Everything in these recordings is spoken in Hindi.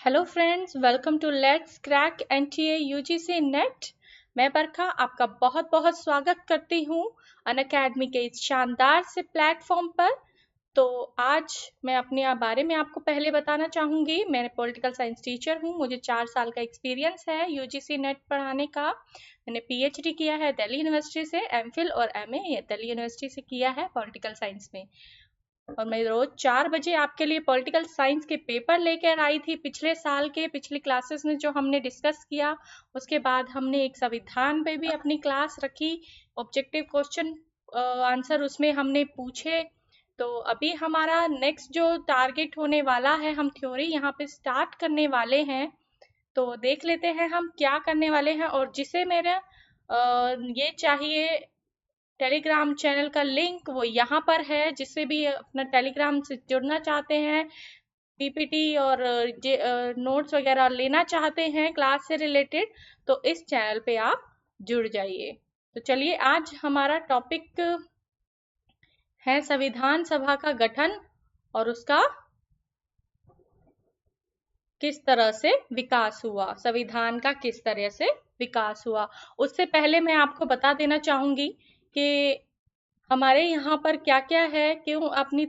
Hello friends, welcome to let's crack NTA UGC NET. मैं बरखा आपका बहुत बहुत स्वागत करती हूँ अनअकैडमी के इस शानदार से प्लेटफॉर्म पर। तो आज मैं अपने बारे में आपको पहले बताना चाहूँगी। मैं पॉलिटिकल साइंस टीचर हूँ। मुझे 4 साल का एक्सपीरियंस है यूजीसी नेट पढ़ाने का। मैंने पीएचडी किया है दिल्ली यूनिवर्सिटी से, एमफिल और एमए दिल्ली यूनिवर्सिटी से किया है पॉलिटिकल साइंस में। और मैं रोज 4 बजे आपके लिए पॉलिटिकल साइंस के पेपर लेकर आई थी। पिछले साल के पिछली क्लासेस में जो हमने डिस्कस किया, उसके बाद हमने एक संविधान पे भी अपनी क्लास रखी। ऑब्जेक्टिव क्वेश्चन आंसर उसमें हमने पूछे। तो अभी हमारा नेक्स्ट जो टारगेट होने वाला है, हम थ्योरी यहाँ पे स्टार्ट करने वाले हैं। तो देख लेते हैं हम क्या करने वाले हैं। और जिसे मेरा ये चाहिए टेलीग्राम चैनल का लिंक, वो यहाँ पर है। जिससे भी अपना टेलीग्राम से जुड़ना चाहते हैं, पीपीटी और नोट्स वगैरह लेना चाहते हैं क्लास से रिलेटेड, तो इस चैनल पे आप जुड़ जाइए। तो चलिए, आज हमारा टॉपिक है संविधान सभा का गठन और उसका किस तरह से विकास हुआ। संविधान का किस तरह से विकास हुआ, उससे पहले मैं आपको बता देना चाहूंगी कि हमारे यहाँ पर क्या क्या है। क्यों अपनी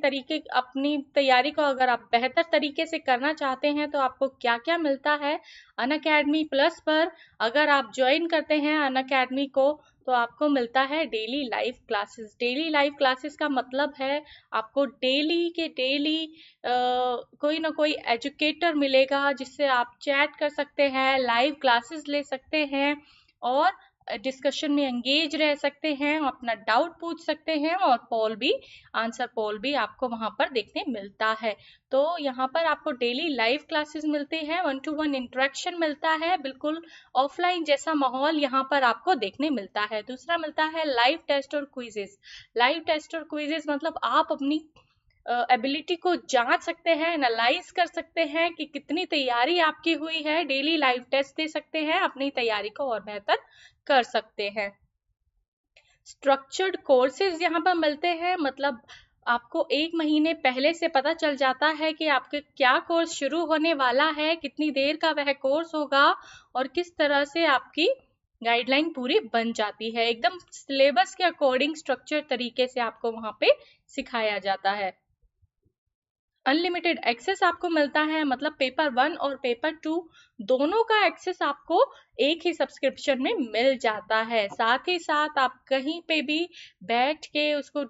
तैयारी को अगर आप बेहतर तरीके से करना चाहते हैं तो आपको क्या क्या मिलता है अनअकैडमी प्लस पर। अगर आप ज्वाइन करते हैं अनअकैडमी को तो आपको मिलता है daily live classes. Daily live classes का मतलब है आपको डेली के डेली कोई ना कोई एजुकेटर मिलेगा जिससे आप चैट कर सकते हैं, लाइव क्लासेस ले सकते हैं और डिस्कशन में एंगेज रह सकते हैं, अपना डाउट पूछ सकते हैं और आंसर पोल भी आपको वहां पर देखने मिलता है। तो यहाँ पर आपको डेली लाइव क्लासेस मिलते हैं, 1-to-1 इंटरेक्शन मिलता है, बिल्कुल ऑफलाइन जैसा माहौल यहाँ पर आपको देखने मिलता है। दूसरा मिलता है लाइव टेस्ट और क्विजेस। लाइव टेस्ट और क्विजेस मतलब आप अपनी एबिलिटी को जांच सकते हैं, एनालाइज कर सकते हैं कि कितनी तैयारी आपकी हुई है। डेली लाइव टेस्ट दे सकते हैं, अपनी तैयारी को और बेहतर कर सकते हैं। स्ट्रक्चर्ड कोर्सेज यहाँ पर मिलते हैं, मतलब आपको 1 महीने पहले से पता चल जाता है कि आपके क्या कोर्स शुरू होने वाला है, कितनी देर का वह कोर्स होगा और किस तरह से आपकी गाइडलाइन पूरी बन जाती है। एकदम सिलेबस के अकॉर्डिंग स्ट्रक्चर तरीके से आपको वहां पे सिखाया जाता है। अनलिमिटेड एक्सेस आपको मिलता है, मतलब पेपर 1 और पेपर 2 दोनों का एक्सेस आपको एक ही सब्सक्रिप्शन में मिल जाता है। साथ ही साथ आप कहीं पे भी बैठ के उसको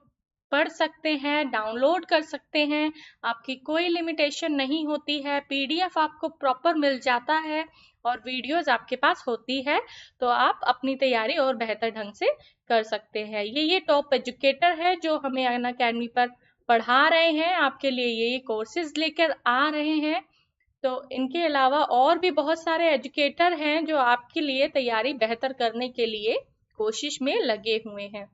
पढ़ सकते हैं, डाउनलोड कर सकते हैं। आपकी कोई लिमिटेशन नहीं होती है। पीडीएफ आपको प्रॉपर मिल जाता है और वीडियोस आपके पास होती है, तो आप अपनी तैयारी और बेहतर ढंग से कर सकते हैं। ये टॉप एजुकेटर है जो हमें अनअकैडमी पर पढ़ा रहे हैं, आपके लिए ये कोर्सेज लेकर आ रहे हैं। तो इनके अलावा और भी बहुत सारे एजुकेटर हैं जो आपके लिए तैयारी बेहतर करने के लिए कोशिश में लगे हुए हैं।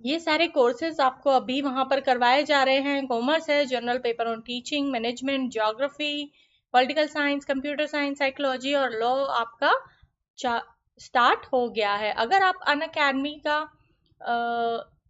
ये सारे कोर्सेज आपको अभी वहां पर करवाए जा रहे हैं। कॉमर्स है, general paper on teaching, management, geography, political science, computer science, psychology और लॉ आपका स्टार्ट हो गया है। अगर आप अनअकैडमी का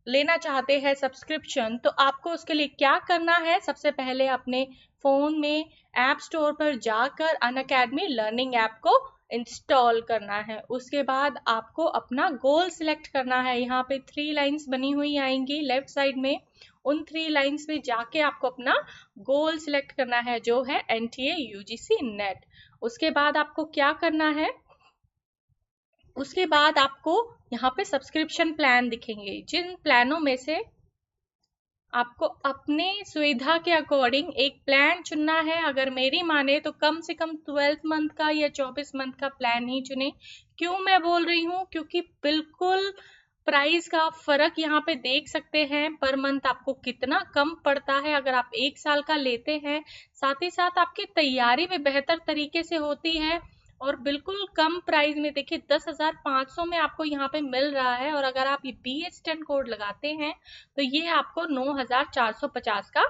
लेना चाहते हैं सब्सक्रिप्शन, तो आपको उसके लिए क्या करना है। सबसे पहले अपने फोन में ऐप स्टोर पर जाकर अनअकैडमी लर्निंग ऐप को इंस्टॉल करना है। उसके बाद आपको अपना गोल सिलेक्ट करना है। यहाँ पे 3 लाइंस बनी हुई आएंगी लेफ्ट साइड में। उन 3 लाइंस में जाके आपको अपना गोल सिलेक्ट करना है, जो है एनटीए यूजीसी नेट। उसके बाद आपको क्या करना है, उसके बाद आपको यहाँ पे सब्सक्रिप्शन प्लान दिखेंगे। जिन प्लानों में से आपको अपने सुविधा के अकॉर्डिंग एक प्लान चुनना है। अगर मेरी माने तो कम से कम 12 मंथ का या 24 मंथ का प्लान ही चुने। क्यों मैं बोल रही हूँ, क्योंकि बिल्कुल प्राइस का फर्क यहाँ पे देख सकते हैं। पर मंथ आपको कितना कम पड़ता है अगर आप 1 साल का लेते हैं। साथ ही साथ आपकी तैयारी भी बेहतर तरीके से होती है और बिल्कुल कम प्राइस में। देखिए 10,500 में आपको यहाँ पे मिल रहा है, और अगर आप ये BH10 कोड लगाते हैं तो ये आपको 9,450 का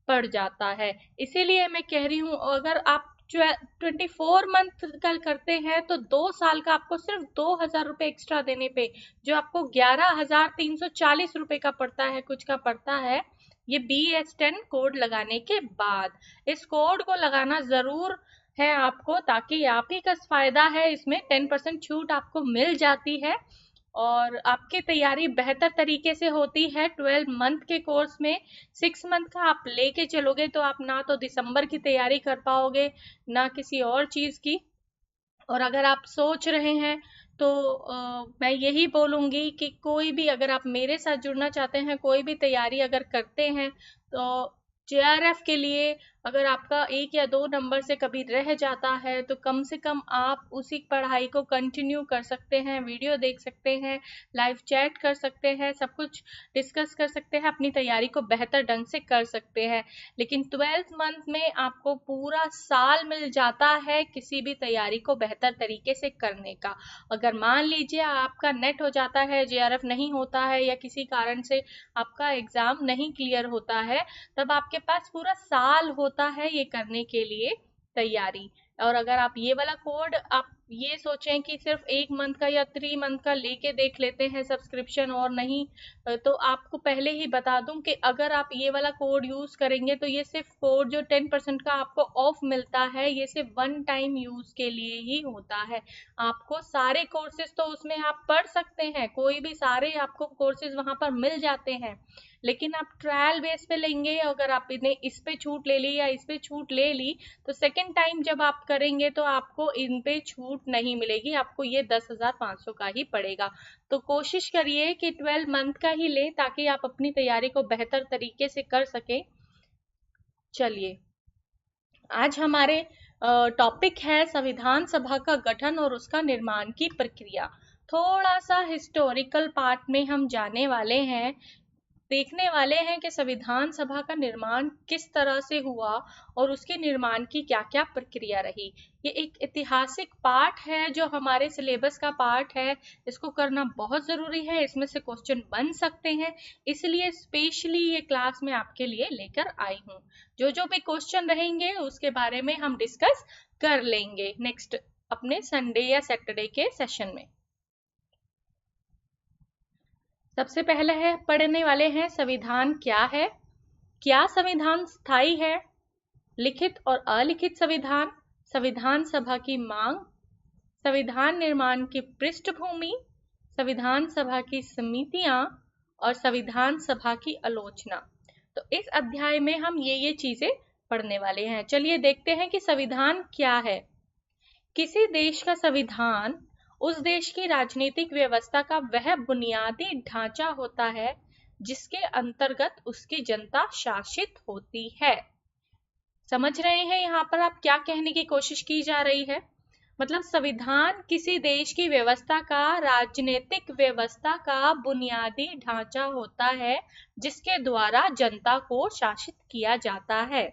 पड़ जाता है। इसीलिए मैं कह रही हूँ, अगर आप 24 मंथ का करते हैं तो 2 साल का आपको सिर्फ 2,000 रुपये एक्स्ट्रा देने पे, जो आपको 11,340 रुपये का पड़ता है, कुछ का पड़ता है, ये BS10 कोड लगाने के बाद। इस कोड को लगाना जरूर है आपको, ताकि आप ही का फायदा है, इसमें 10% छूट आपको मिल जाती है और आपकी तैयारी बेहतर तरीके से होती है। 12 मंथ के कोर्स में 6 मंथ का आप लेके चलोगे तो आप ना तो दिसंबर की तैयारी कर पाओगे ना किसी और चीज की। और अगर आप सोच रहे हैं तो मैं यही बोलूंगी कि कोई भी, अगर आप मेरे साथ जुड़ना चाहते हैं, कोई भी तैयारी अगर करते हैं तो JRF के लिए अगर आपका 1 या 2 नंबर से कभी रह जाता है तो कम से कम आप उसी पढ़ाई को कंटिन्यू कर सकते हैं, वीडियो देख सकते हैं, लाइव चैट कर सकते हैं, सब कुछ डिस्कस कर सकते हैं, अपनी तैयारी को बेहतर ढंग से कर सकते हैं। लेकिन 12th मंथ में आपको पूरा साल मिल जाता है किसी भी तैयारी को बेहतर तरीके से करने का। अगर मान लीजिए आपका नेट हो जाता है, JRF नहीं होता है या किसी कारण से आपका एग्जाम नहीं क्लियर होता है, तब आपके पास पूरा साल होता है ये करने के लिए तैयारी। और अगर आप ये वाला कोड, आप ये सोचें कि सिर्फ 1 मंथ का या 3 मंथ का लेके देख लेते हैं सब्सक्रिप्शन और नहीं, तो आपको पहले ही बता दूं कि अगर आप ये वाला कोड यूज करेंगे तो ये सिर्फ कोड जो 10% का आपको ऑफ मिलता है, ये सिर्फ 1 टाइम यूज के लिए ही होता है। आपको सारे कोर्सेज तो उसमें आप पढ़ सकते हैं, कोई भी सारे आपको कोर्सेज वहां पर मिल जाते हैं, लेकिन आप ट्रायल बेस पे लेंगे। अगर आप इस पे छूट ले ली या इस पे छूट ले ली तो सेकेंड टाइम जब आप करेंगे तो आपको इन पे छूट नहीं मिलेगी, आपको ये 10,500 का ही पड़ेगा। तो कोशिश करिए कि 12 मंथ का ही ले, ताकि आप अपनी तैयारी को बेहतर तरीके से कर सके। चलिए, आज हमारे टॉपिक है संविधान सभा का गठन और उसका निर्माण की प्रक्रिया। थोड़ा सा हिस्टोरिकल पार्ट में हम जाने वाले हैं, देखने वाले हैं कि संविधान सभा का निर्माण किस तरह से हुआ और उसके निर्माण की क्या क्या प्रक्रिया रही। ये एक ऐतिहासिक पार्ट है जो हमारे सिलेबस का पार्ट है, इसको करना बहुत जरूरी है, इसमें से क्वेश्चन बन सकते हैं, इसलिए स्पेशली ये क्लास में आपके लिए लेकर आई हूँ। जो भी क्वेश्चन रहेंगे उसके बारे में हम डिस्कस कर लेंगे नेक्स्ट अपने संडे या सैटरडे के सेशन में। सबसे पहले है, पढ़ने वाले हैं संविधान क्या है, क्या संविधान स्थायी है, लिखित और अलिखित संविधान, संविधान सभा की मांग, संविधान निर्माण की पृष्ठभूमि, संविधान सभा की समितियां और संविधान सभा की आलोचना। तो इस अध्याय में हम ये चीजें पढ़ने वाले हैं। चलिए देखते हैं कि संविधान क्या है। किसी देश का संविधान उस देश की राजनीतिक व्यवस्था का वह बुनियादी ढांचा होता है जिसके अंतर्गत उसकी जनता शासित होती है। समझ रहे हैं यहाँ पर आप क्या कहने की कोशिश की जा रही है? मतलब संविधान किसी देश की व्यवस्था का, राजनीतिक व्यवस्था का बुनियादी ढांचा होता है जिसके द्वारा जनता को शासित किया जाता है।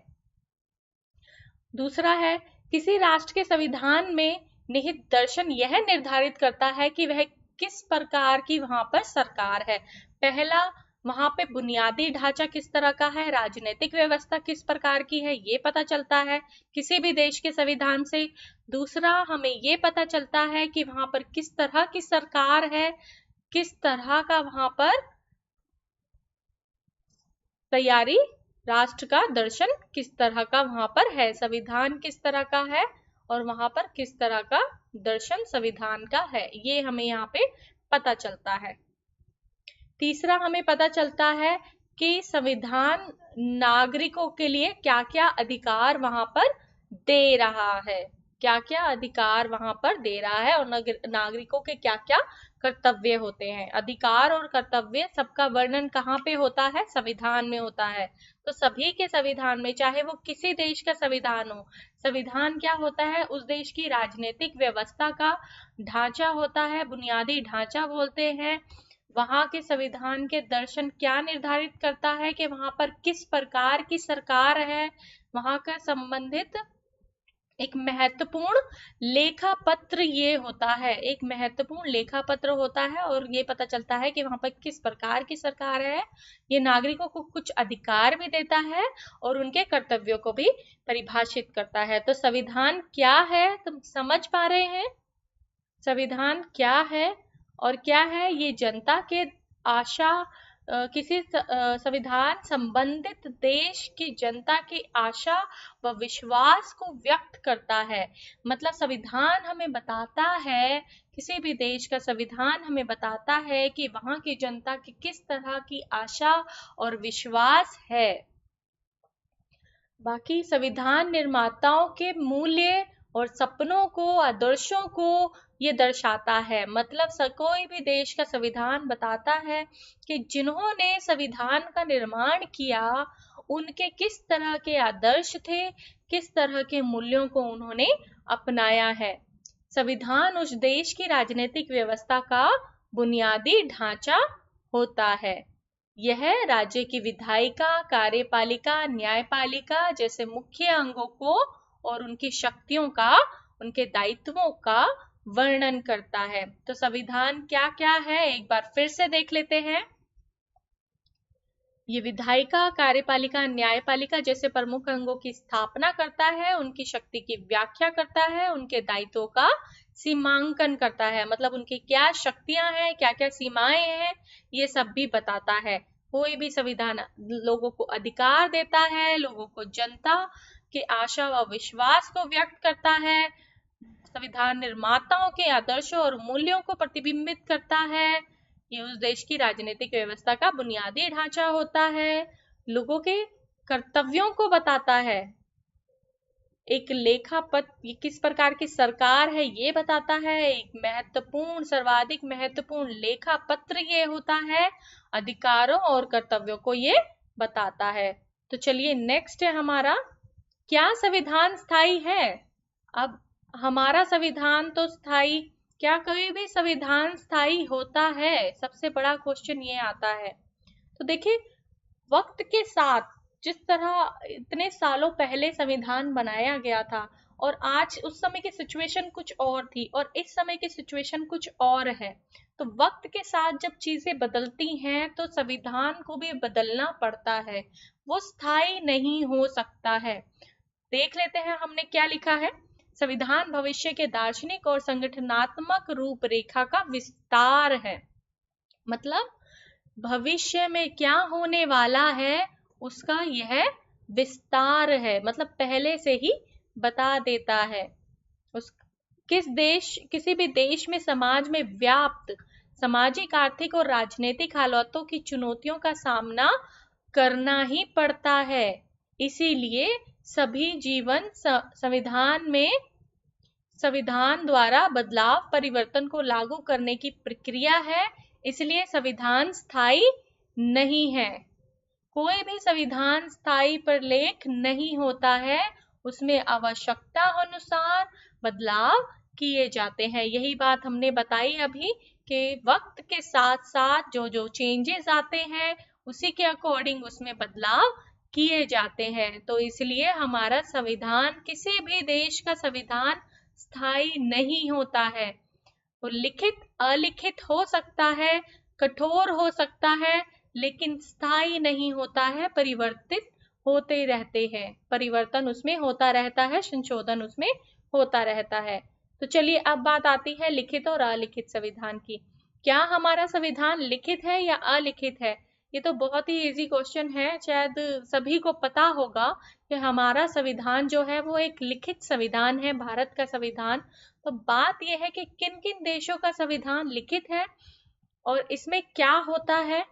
दूसरा है, किसी राष्ट्र के संविधान में निहित दर्शन यह निर्धारित करता है कि वह किस प्रकार की वहां पर सरकार है। पहला, वहां पे बुनियादी ढांचा किस तरह का है, राजनीतिक व्यवस्था किस प्रकार की है, ये पता चलता है किसी भी देश के संविधान से। दूसरा, हमें ये पता चलता है कि वहां पर किस तरह की सरकार है, किस तरह का वहां पर तैयारी, राष्ट्र का दर्शन किस तरह का वहां पर है, संविधान किस तरह का है और वहां पर किस तरह का दर्शन संविधान का है, ये हमें यहाँ पे पता चलता है। तीसरा, हमें पता चलता है कि संविधान नागरिकों के लिए क्या क्या अधिकार वहां पर दे रहा है, क्या क्या अधिकार वहां पर दे रहा है और नागरिकों के क्या क्या कर्तव्य होते हैं। अधिकार और कर्तव्य सबका वर्णन कहाँ पे होता है? संविधान में होता है। तो सभी के संविधान में, चाहे वो किसी देश का संविधान हो, संविधान क्या होता है? उस देश की राजनीतिक व्यवस्था का ढांचा होता है, बुनियादी ढांचा बोलते हैं। वहां के संविधान के दर्शन क्या निर्धारित करता है कि वहां पर किस प्रकार की सरकार है, वहां का संबंधित एक महत्वपूर्ण लेखा पत्र ये होता है, एक महत्वपूर्ण लेखा पत्र होता है और ये पता चलता है कि वहां पर किस प्रकार की सरकार है। ये नागरिकों को कुछ अधिकार भी देता है और उनके कर्तव्यों को भी परिभाषित करता है। तो संविधान क्या है, तुम समझ पा रहे हैं? संविधान क्या है और क्या है? ये जनता के आशा, किसी संविधान संबंधित देश की जनता की आशा व विश्वास को व्यक्त करता है। मतलब संविधान हमें बताता है, किसी भी देश का संविधान हमें बताता है कि वहां की जनता की किस तरह की आशा और विश्वास है। बाकी संविधान निर्माताओं के मूल्य और सपनों को, आदर्शों को ये दर्शाता है। मतलब कोई भी देश का संविधान बताता है कि जिन्होंने संविधान का निर्माण किया उनके किस तरह के आदर्श थे, किस तरह के मूल्यों को उन्होंने अपनाया है। संविधान उस देश की राजनीतिक व्यवस्था का बुनियादी ढांचा होता है। यह राज्य की विधायिका, कार्यपालिका, न्यायपालिका जैसे मुख्य अंगों को और उनकी शक्तियों का, उनके दायित्वों का वर्णन करता है। तो संविधान क्या क्या है एक बार फिर से देख लेते हैं। ये विधायिका, कार्यपालिका, न्यायपालिका जैसे प्रमुख अंगों की स्थापना करता है, उनकी शक्ति की व्याख्या करता है, उनके दायित्वों का सीमांकन करता है। मतलब उनकी क्या शक्तियां हैं, क्या क्या सीमाएं हैं, ये सब भी बताता है। कोई भी संविधान लोगों को अधिकार देता है, लोगों को जनता के आशा व विश्वास को व्यक्त करता है। संविधान निर्माताओं के आदर्शों और मूल्यों को प्रतिबिंबित करता है। ये उस देश की राजनीतिक व्यवस्था का बुनियादी ढांचा होता है। लोगों के कर्तव्यों को बताता है। एक लेखापत्र किस प्रकार की सरकार है ये बताता है। एक महत्वपूर्ण, सर्वाधिक महत्वपूर्ण लेखा पत्र ये होता है। अधिकारों और कर्तव्यों को ये बताता है। तो चलिए नेक्स्ट है हमारा, क्या संविधान स्थायी है? अब हमारा संविधान तो स्थायी, क्या कोई भी संविधान स्थायी होता है? सबसे बड़ा क्वेश्चन ये आता है। तो देखिए, वक्त के साथ जिस तरह इतने सालों पहले संविधान बनाया गया था और आज उस समय की सिचुएशन कुछ और थी और इस समय की सिचुएशन कुछ और है। तो वक्त के साथ जब चीजें बदलती हैं तो संविधान को भी बदलना पड़ता है, वो स्थायी नहीं हो सकता है। देख लेते हैं हमने क्या लिखा है। संविधान भविष्य के दार्शनिक और संगठनात्मक रूपरेखा का विस्तार है। मतलब भविष्य में क्या होने वाला है उसका यह विस्तार है। मतलब पहले से ही बता देता है। किसी भी देश में समाज में व्याप्त सामाजिक, आर्थिक और राजनीतिक हालातों की चुनौतियों का सामना करना ही पड़ता है। इसीलिए सभी जीवन संविधान द्वारा बदलाव, परिवर्तन को लागू करने की प्रक्रिया है। इसलिए संविधान स्थायी नहीं है। कोई भी संविधान स्थायी प्रलेख नहीं होता है, उसमें आवश्यकता अनुसार बदलाव किए जाते हैं। यही बात हमने बताई अभी कि वक्त के साथ साथ जो जो चेंजेस आते हैं उसी के अकॉर्डिंग उसमें बदलाव किए जाते हैं। तो इसलिए हमारा संविधान, किसी भी देश का संविधान स्थायी नहीं होता है। तो लिखित, अलिखित हो सकता है, कठोर हो सकता है, लेकिन स्थायी नहीं होता है, परिवर्तित होते रहते हैं। परिवर्तन उसमें होता रहता है, संशोधन उसमें होता रहता है। तो चलिए अब बात आती है लिखित और अलिखित संविधान की। क्या हमारा संविधान लिखित है या अलिखित है? ये तो बहुत ही इजी क्वेश्चन है, शायद सभी को पता होगा कि हमारा संविधान जो है वो एक लिखित संविधान है, भारत का संविधान। तो बात यह है कि किन किन देशों का संविधान लिखित है और इसमें क्या होता है,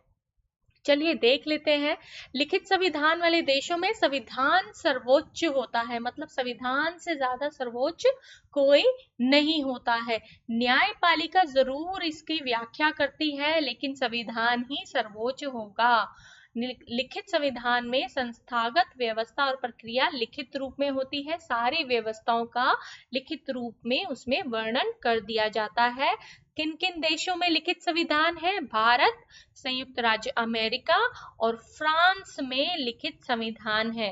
चलिए देख लेते हैं। लिखित संविधान वाले देशों में संविधान सर्वोच्च होता है। मतलब संविधान से ज्यादा सर्वोच्च कोई नहीं होता है। न्यायपालिका जरूर इसकी व्याख्या करती है, लेकिन संविधान ही सर्वोच्च होगा। लिखित संविधान में संस्थागत व्यवस्था और प्रक्रिया लिखित रूप में होती है। सारी व्यवस्थाओं का लिखित रूप में उसमें वर्णन कर दिया जाता है। किन किन देशों में लिखित संविधान है? भारत, संयुक्त राज्य अमेरिका और फ्रांस में लिखित संविधान है।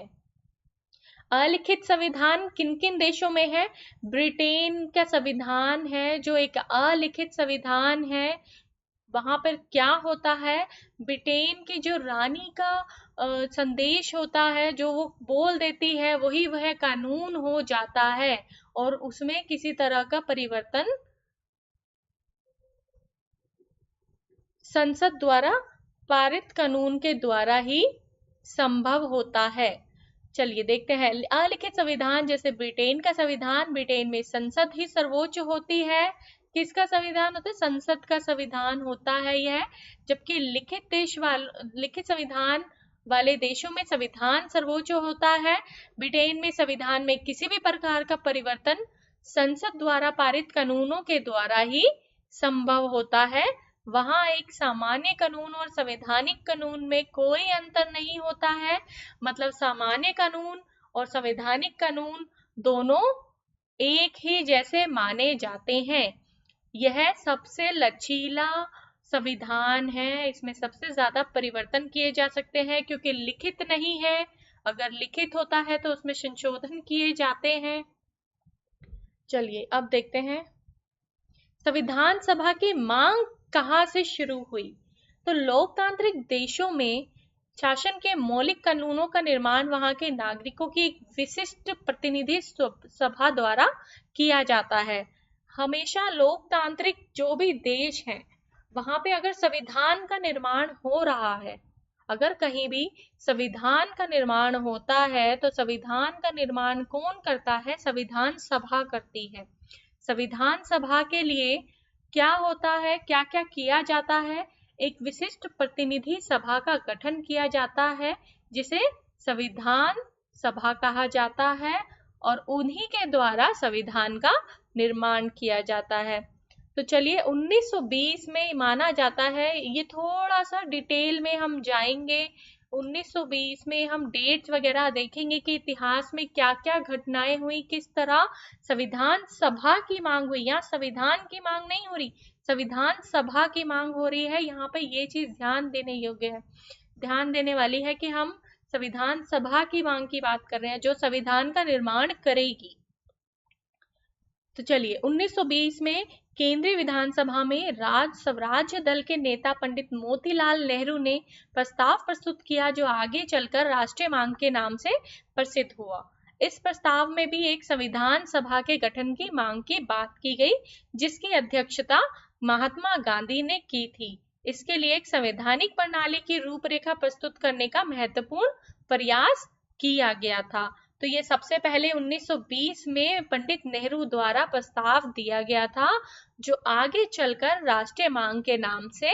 अलिखित संविधान किन किन देशों में है? ब्रिटेन का संविधान है जो एक अलिखित संविधान है। वहां पर क्या होता है, ब्रिटेन की जो रानी का संदेश होता है, जो वो बोल देती है वही वह कानून हो जाता है और उसमें किसी तरह का परिवर्तन संसद द्वारा पारित कानून के द्वारा ही संभव होता है। चलिए देखते हैं। अलिखित संविधान, जैसे ब्रिटेन का संविधान, ब्रिटेन में संसद ही सर्वोच्च होती है। किसका संविधान होता है? संसद का संविधान होता है यह। जबकि लिखित संविधान वाले देशों में संविधान सर्वोच्च होता है। ब्रिटेन में संविधान में किसी भी प्रकार का परिवर्तन संसद द्वारा पारित कानूनों के द्वारा ही संभव होता है। वहां एक सामान्य कानून और संवैधानिक कानून में कोई अंतर नहीं होता है। मतलब सामान्य कानून और संवैधानिक कानून दोनों एक ही जैसे माने जाते हैं। यह सबसे लचीला संविधान है। इसमें सबसे ज्यादा परिवर्तन किए जा सकते हैं क्योंकि लिखित नहीं है। अगर लिखित होता है तो उसमें संशोधन किए जाते हैं। चलिए अब देखते हैं संविधान सभा की मांग कहाँ से शुरू हुई। तो लोकतांत्रिक देशों में शासन के मौलिक कानूनों का निर्माण वहां के नागरिकों की एक विशिष्ट प्रतिनिधि सभा द्वारा किया जाता है। हमेशा लोकतांत्रिक जो भी देश हैं वहां पे अगर संविधान का निर्माण हो रहा है, अगर कहीं भी संविधान का निर्माण होता है तो संविधान का निर्माण कौन करता है? संविधान सभा करती है। संविधान सभा के लिए क्या होता है, क्या क्या किया जाता है? एक विशिष्ट प्रतिनिधि सभा का गठन किया जाता है जिसे संविधान सभा कहा जाता है और उन्हीं के द्वारा संविधान का निर्माण किया जाता है। तो चलिए 1920 में माना जाता है, ये थोड़ा सा डिटेल में हम जाएंगे। 1920 में हम डेट्स वगैरह देखेंगे कि इतिहास में क्या क्या घटनाएं हुई, किस तरह संविधान सभा की मांग हुई। यहाँ संविधान की मांग नहीं हो रही, संविधान सभा की मांग हो रही है। यहाँ पे ये चीज ध्यान देने योग्य है, ध्यान देने वाली है कि हम संविधान सभा की मांग की बात कर रहे हैं जो संविधान का निर्माण करेगी। तो चलिए 1920 में केंद्रीय विधानसभा में स्वराज्य दल के नेता पंडित मोतीलाल नेहरू ने प्रस्ताव प्रस्तुत किया जो आगे चलकर राष्ट्रीय मांग के नाम से प्रसिद्ध हुआ। इस प्रस्ताव में भी एक संविधान सभा के गठन की मांग की बात की गई जिसकी अध्यक्षता महात्मा गांधी ने की थी। इसके लिए एक संवैधानिक प्रणाली की रूपरेखा प्रस्तुत करने का महत्वपूर्ण प्रयास किया गया था। तो ये सबसे पहले 1920 में पंडित नेहरू द्वारा प्रस्ताव दिया गया था जो आगे चलकर राष्ट्रीय मांग के नाम से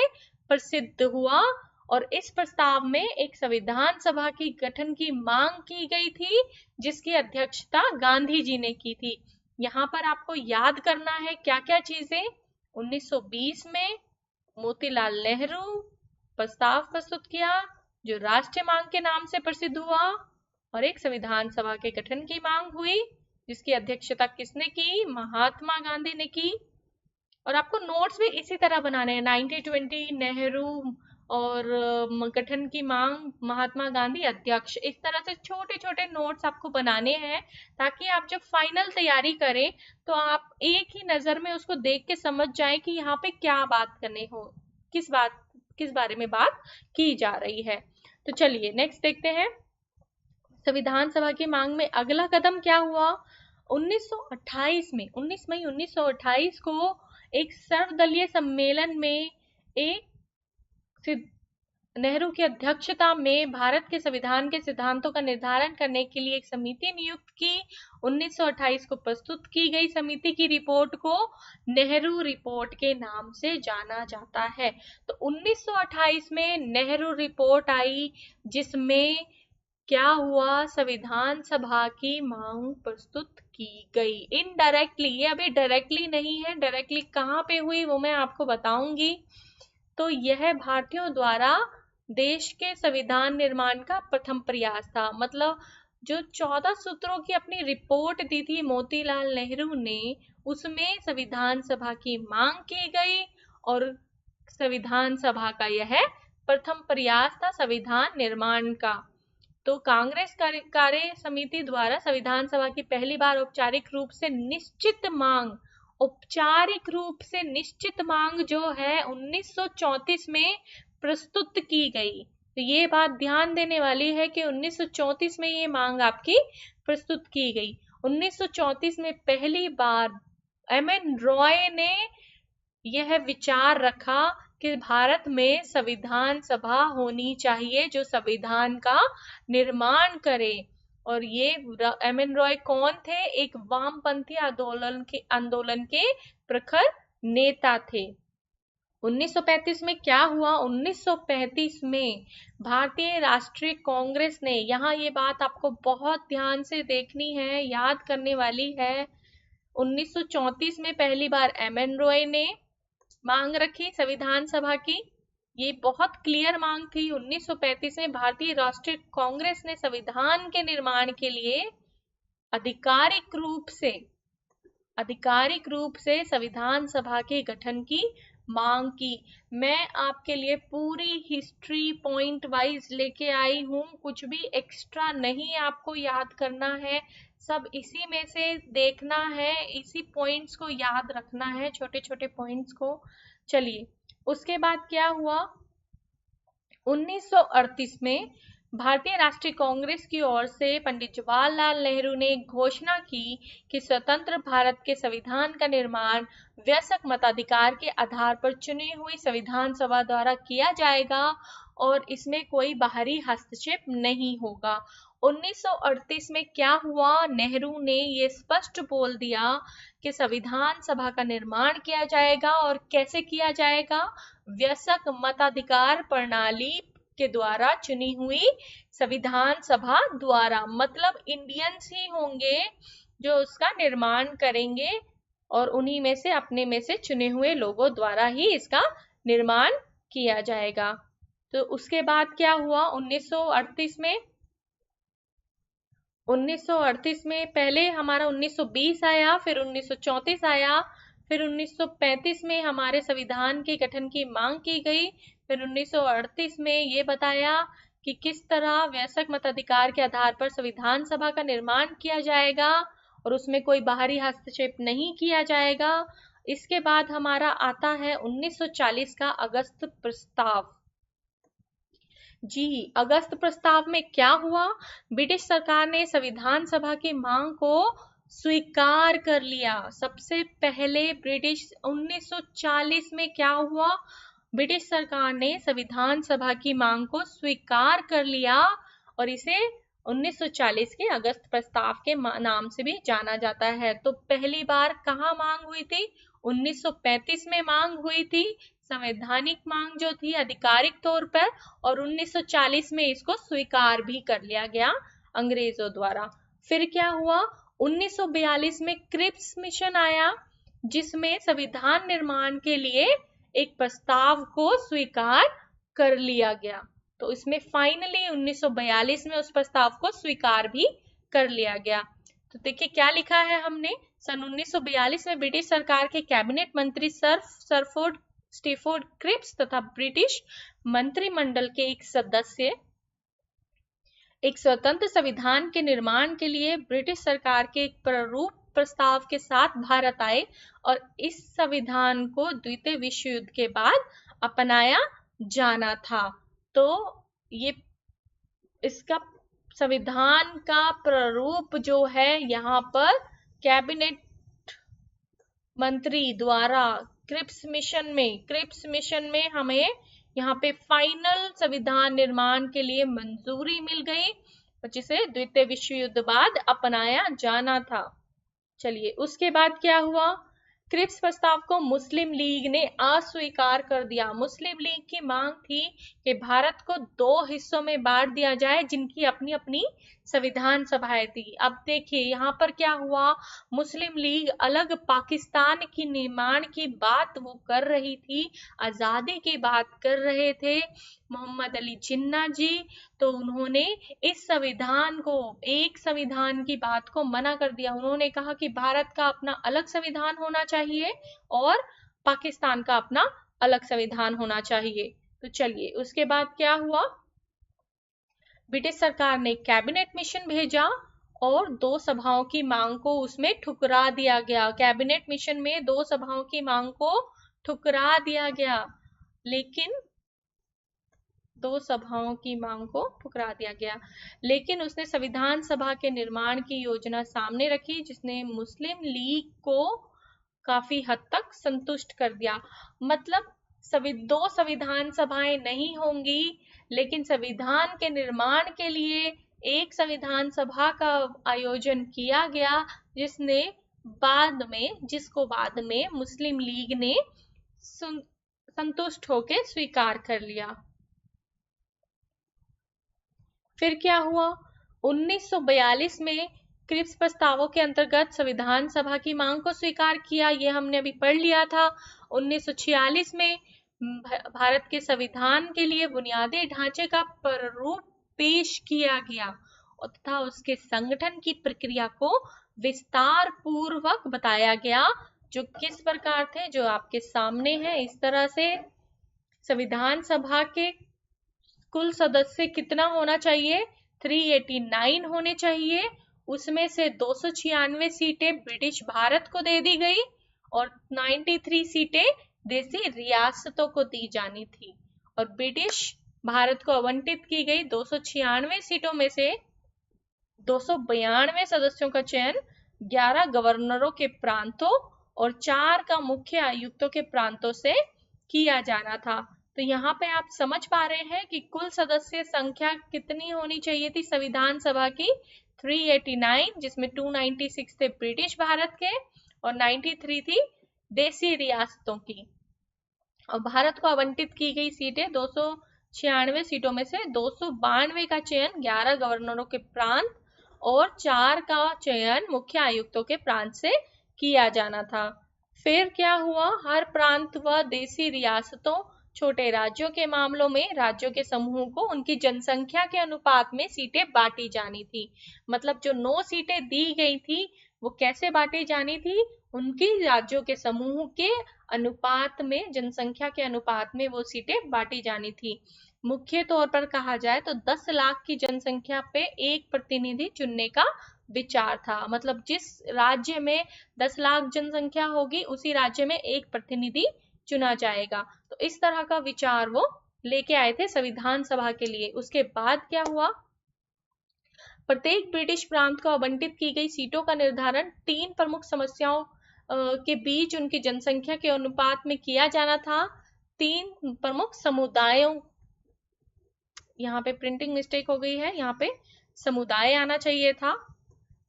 प्रसिद्ध हुआ। और इस प्रस्ताव में एक संविधान सभा की गठन की मांग की गई थी जिसकी अध्यक्षता गांधी जी ने की थी। यहाँ पर आपको याद करना है क्या क्या चीजें। 1920 में मोतीलाल नेहरू प्रस्ताव प्रस्तुत किया जो राष्ट्रीय मांग के नाम से प्रसिद्ध हुआ और एक संविधान सभा के गठन की मांग हुई जिसकी अध्यक्षता किसने की? महात्मा गांधी ने की। और आपको नोट्स भी इसी तरह बनाने हैं, 1920 नेहरू और गठन की मांग महात्मा गांधी अध्यक्ष, इस तरह से छोटे छोटे नोट्स आपको बनाने हैं ताकि आप जब फाइनल तैयारी करें तो आप एक ही नजर में उसको देख के समझ जाएं कि यहाँ पे क्या बात करने हो, किस बारे में बात की जा रही है। तो चलिए नेक्स्ट देखते हैं संविधान सभा की मांग में अगला कदम क्या हुआ। 1928 में 19 मई 1928 को एक सर्वदलीय सम्मेलन में नेहरू की अध्यक्षता में भारत के संविधान के सिद्धांतों का निर्धारण करने के लिए एक समिति नियुक्त की। 1928 को प्रस्तुत की गई समिति की रिपोर्ट को नेहरू रिपोर्ट के नाम से जाना जाता है। तो 1928 में नेहरू रिपोर्ट आई जिसमें क्या हुआ? संविधान सभा की मांग प्रस्तुत की गई इनडायरेक्टली। ये अभी डायरेक्टली नहीं है, डायरेक्टली कहाँ पे हुई वो मैं आपको बताऊंगी। तो यह भारतीयों द्वारा देश के संविधान निर्माण का प्रथम प्रयास था। मतलब जो 14 सूत्रों की अपनी रिपोर्ट दी थी मोतीलाल नेहरू ने, उसमें संविधान सभा की मांग की गई और संविधान सभा का यह प्रथम प्रयास था संविधान निर्माण का। तो कांग्रेस कार्य समिति द्वारा संविधान सभा की पहली बार औपचारिक रूप से निश्चित मांग जो है 1934 में प्रस्तुत की गई। तो ये बात ध्यान देने वाली है कि 1934 में ये मांग आपकी प्रस्तुत की गई। 1934 में पहली बार एम एन रॉय ने यह विचार रखा कि भारत में संविधान सभा होनी चाहिए जो संविधान का निर्माण करे। और ये एम.एन. रॉय कौन थे? एक वामपंथी आंदोलन के प्रखर नेता थे। 1935 में क्या हुआ? 1935 में भारतीय राष्ट्रीय कांग्रेस ने, यहाँ ये बात आपको बहुत ध्यान से देखनी है, याद करने वाली है। 1934 में पहली बार एम.एन. रॉय ने मांग रखी संविधान सभा की। ये बहुत क्लियर मांग थी। 1935 में भारतीय राष्ट्रीय कांग्रेस ने संविधान के निर्माण के लिए आधिकारिक रूप से संविधान सभा के गठन की मांग की। मैं आपके लिए पूरी हिस्ट्री पॉइंट वाइज लेके आई हूँ, कुछ भी एक्स्ट्रा नहीं आपको याद करना है, सब इसी में से देखना है, इसी पॉइंट्स को याद रखना है, छोटे छोटे पॉइंट्स को। चलिए, उसके बाद क्या हुआ? 1938 में भारतीय राष्ट्रीय कांग्रेस की ओर से पंडित जवाहरलाल नेहरू ने घोषणा की कि स्वतंत्र भारत के संविधान का निर्माण वयस्क मताधिकार के आधार पर चुनी हुई संविधान सभा द्वारा किया जाएगा और इसमें कोई बाहरी हस्तक्षेप नहीं होगा। 1938 में क्या हुआ? नेहरू ने ये स्पष्ट बोल दिया कि संविधान सभा का निर्माण किया जाएगा और कैसे किया जाएगा? वयस्क मताधिकार प्रणाली के द्वारा चुनी हुई संविधान सभा द्वारा, मतलब इंडियंस ही होंगे जो उसका निर्माण करेंगे और उन्हीं में से, अपने में से चुने हुए लोगों द्वारा ही इसका निर्माण किया जाएगा। तो उसके बाद क्या हुआ? 1938 में पहले हमारा 1920 आया, फिर 1934 आया, फिर 1935 में हमारे संविधान के गठन की मांग की गई, फिर 1938 में ये बताया कि किस तरह वयस्क मताधिकार के आधार पर संविधान सभा का निर्माण किया जाएगा और उसमें कोई बाहरी हस्तक्षेप नहीं किया जाएगा। इसके बाद हमारा आता है 1940 का अगस्त प्रस्ताव। जी, अगस्त प्रस्ताव में क्या हुआ? ब्रिटिश सरकार ने संविधान सभा की मांग को स्वीकार कर लिया। सबसे पहले 1940 में क्या हुआ? ब्रिटिश सरकार ने संविधान सभा की मांग को स्वीकार कर लिया और इसे 1940 के अगस्त प्रस्ताव के नाम से भी जाना जाता है। तो पहली बार कहाँ मांग हुई थी? 1935 में मांग हुई थी, संवैधानिक मांग जो थी आधिकारिक तौर पर, और 1940 में इसको स्वीकार भी कर लिया गया अंग्रेजों द्वारा। फिर क्या हुआ? 1942 में क्रिप्स मिशन आया, जिसमें संविधान निर्माण के लिए एक प्रस्ताव को स्वीकार कर लिया गया। तो इसमें फाइनली 1942 में उस प्रस्ताव को स्वीकार भी कर लिया गया। तो देखिए क्या लिखा है हमने। सन 1942 में ब्रिटिश सरकार के कैबिनेट मंत्री सर स्टीफोर्ड क्रिप्स तथा ब्रिटिश मंत्रिमंडल के एक सदस्य एक स्वतंत्र संविधान के निर्माण के लिए ब्रिटिश सरकार के एक प्रारूप प्रस्ताव के साथ भारत आए और इस संविधान को द्वितीय विश्व युद्ध के बाद अपनाया जाना था। तो ये इसका संविधान का प्रारूप जो है यहाँ पर कैबिनेट मंत्री द्वारा क्रिप्स मिशन में हमें यहाँ पे फाइनल संविधान निर्माण के लिए मंजूरी मिल गई, जिसे द्वितीय विश्व युद्ध बाद अपनाया जाना था। चलिए, उसके बाद क्या हुआ? क्रिप्स प्रस्ताव को मुस्लिम लीग ने अस्वीकार कर दिया। मुस्लिम लीग की मांग थी कि भारत को 2 हिस्सों में बांट दिया जाए, जिनकी अपनी अपनी संविधान सभाएं थी। अब देखिए यहाँ पर क्या हुआ? मुस्लिम लीग अलग पाकिस्तान की निर्माण की बात वो कर रही थी, आजादी की बात कर रहे थे मोहम्मद अली जिन्ना जी। तो उन्होंने इस संविधान को, एक संविधान की बात को मना कर दिया। उन्होंने कहा कि भारत का अपना अलग संविधान होना चाहिए और पाकिस्तान का अपना अलग संविधान होना चाहिए। तो चलिए, उसके बाद क्या हुआ? ब्रिटिश सरकार ने कैबिनेट मिशन भेजा और 2 सभाओं की मांग को उसमें ठुकरा दिया गया। कैबिनेट मिशन में 2 सभाओं की मांग को ठुकरा दिया गया, लेकिन उसने संविधान सभा के निर्माण की योजना सामने रखी, जिसने मुस्लिम लीग को काफी हद तक संतुष्ट कर दिया। मतलब दो संविधान सभाएं नहीं होंगी, लेकिन संविधान के निर्माण के लिए एक संविधान सभा का आयोजन किया गया, जिसको बाद में मुस्लिम लीग ने संतुष्ट होकर स्वीकार कर लिया। फिर क्या हुआ, 1942 में क्रिप्स प्रस्तावों के अंतर्गत संविधान सभा की मांग को स्वीकार किया, ये हमने अभी पढ़ लिया था। 1946 में भारत के संविधान के लिए बुनियादी ढांचे का प्रारूप पेश किया गया तथा उसके संगठन की प्रक्रिया को विस्तार पूर्वक बताया गया, जो किस प्रकार थे, जो आपके सामने है इस तरह से। संविधान सभा के कुल सदस्य कितना होना चाहिए, 389 होने चाहिए। उसमें से 296 सीटें ब्रिटिश भारत को दे दी गई और 93 सीटें देसी रियासतों को दी जानी थी, और ब्रिटिश भारत को आवंटित की गई 296 सीटों में से 292 सदस्यों का चयन 11 गवर्नरों के प्रांतों और 4 का मुख्य आयुक्तों के प्रांतों से किया जाना था। तो यहाँ पे आप समझ पा रहे हैं कि कुल सदस्य संख्या कितनी होनी चाहिए थी संविधान सभा की, 389, जिसमें 296 थे ब्रिटिश भारत के और 93 थी देसी रियासतों की। और भारत को आवंटित की गई सीटें 296 सीटों में से 292 का चयन 11 गवर्नरों के प्रांत और 4 का चयन मुख्य आयुक्तों के प्रांत से किया जाना था। फिर क्या हुआ, हर प्रांत व देसी रियासतों छोटे राज्यों के मामलों में राज्यों के समूह को उनकी जनसंख्या के अनुपात में सीटें बांटी जानी थी। मतलब जो 9 सीटें दी गई थी वो कैसे बांटी जानी थी, उनकी राज्यों के समूह के अनुपात में, जनसंख्या के अनुपात में वो सीटें बांटी जानी थी। मुख्य तौर पर कहा जाए तो 10 लाख की जनसंख्या पे एक प्रतिनिधि चुनने का विचार था। मतलब जिस राज्य में 10 लाख जनसंख्या होगी उसी राज्य में एक प्रतिनिधि चुना जाएगा। तो इस तरह का विचार वो लेके आए थे संविधान सभा के लिए। उसके बाद क्या हुआ, प्रत्येक ब्रिटिश प्रांत को आवंटित की गई सीटों का निर्धारण 3 प्रमुख समस्याओं के बीच उनकी जनसंख्या के अनुपात में किया जाना था। 3 प्रमुख समुदायों, यहाँ पे प्रिंटिंग मिस्टेक हो गई है, यहाँ पे समुदाय आना चाहिए था।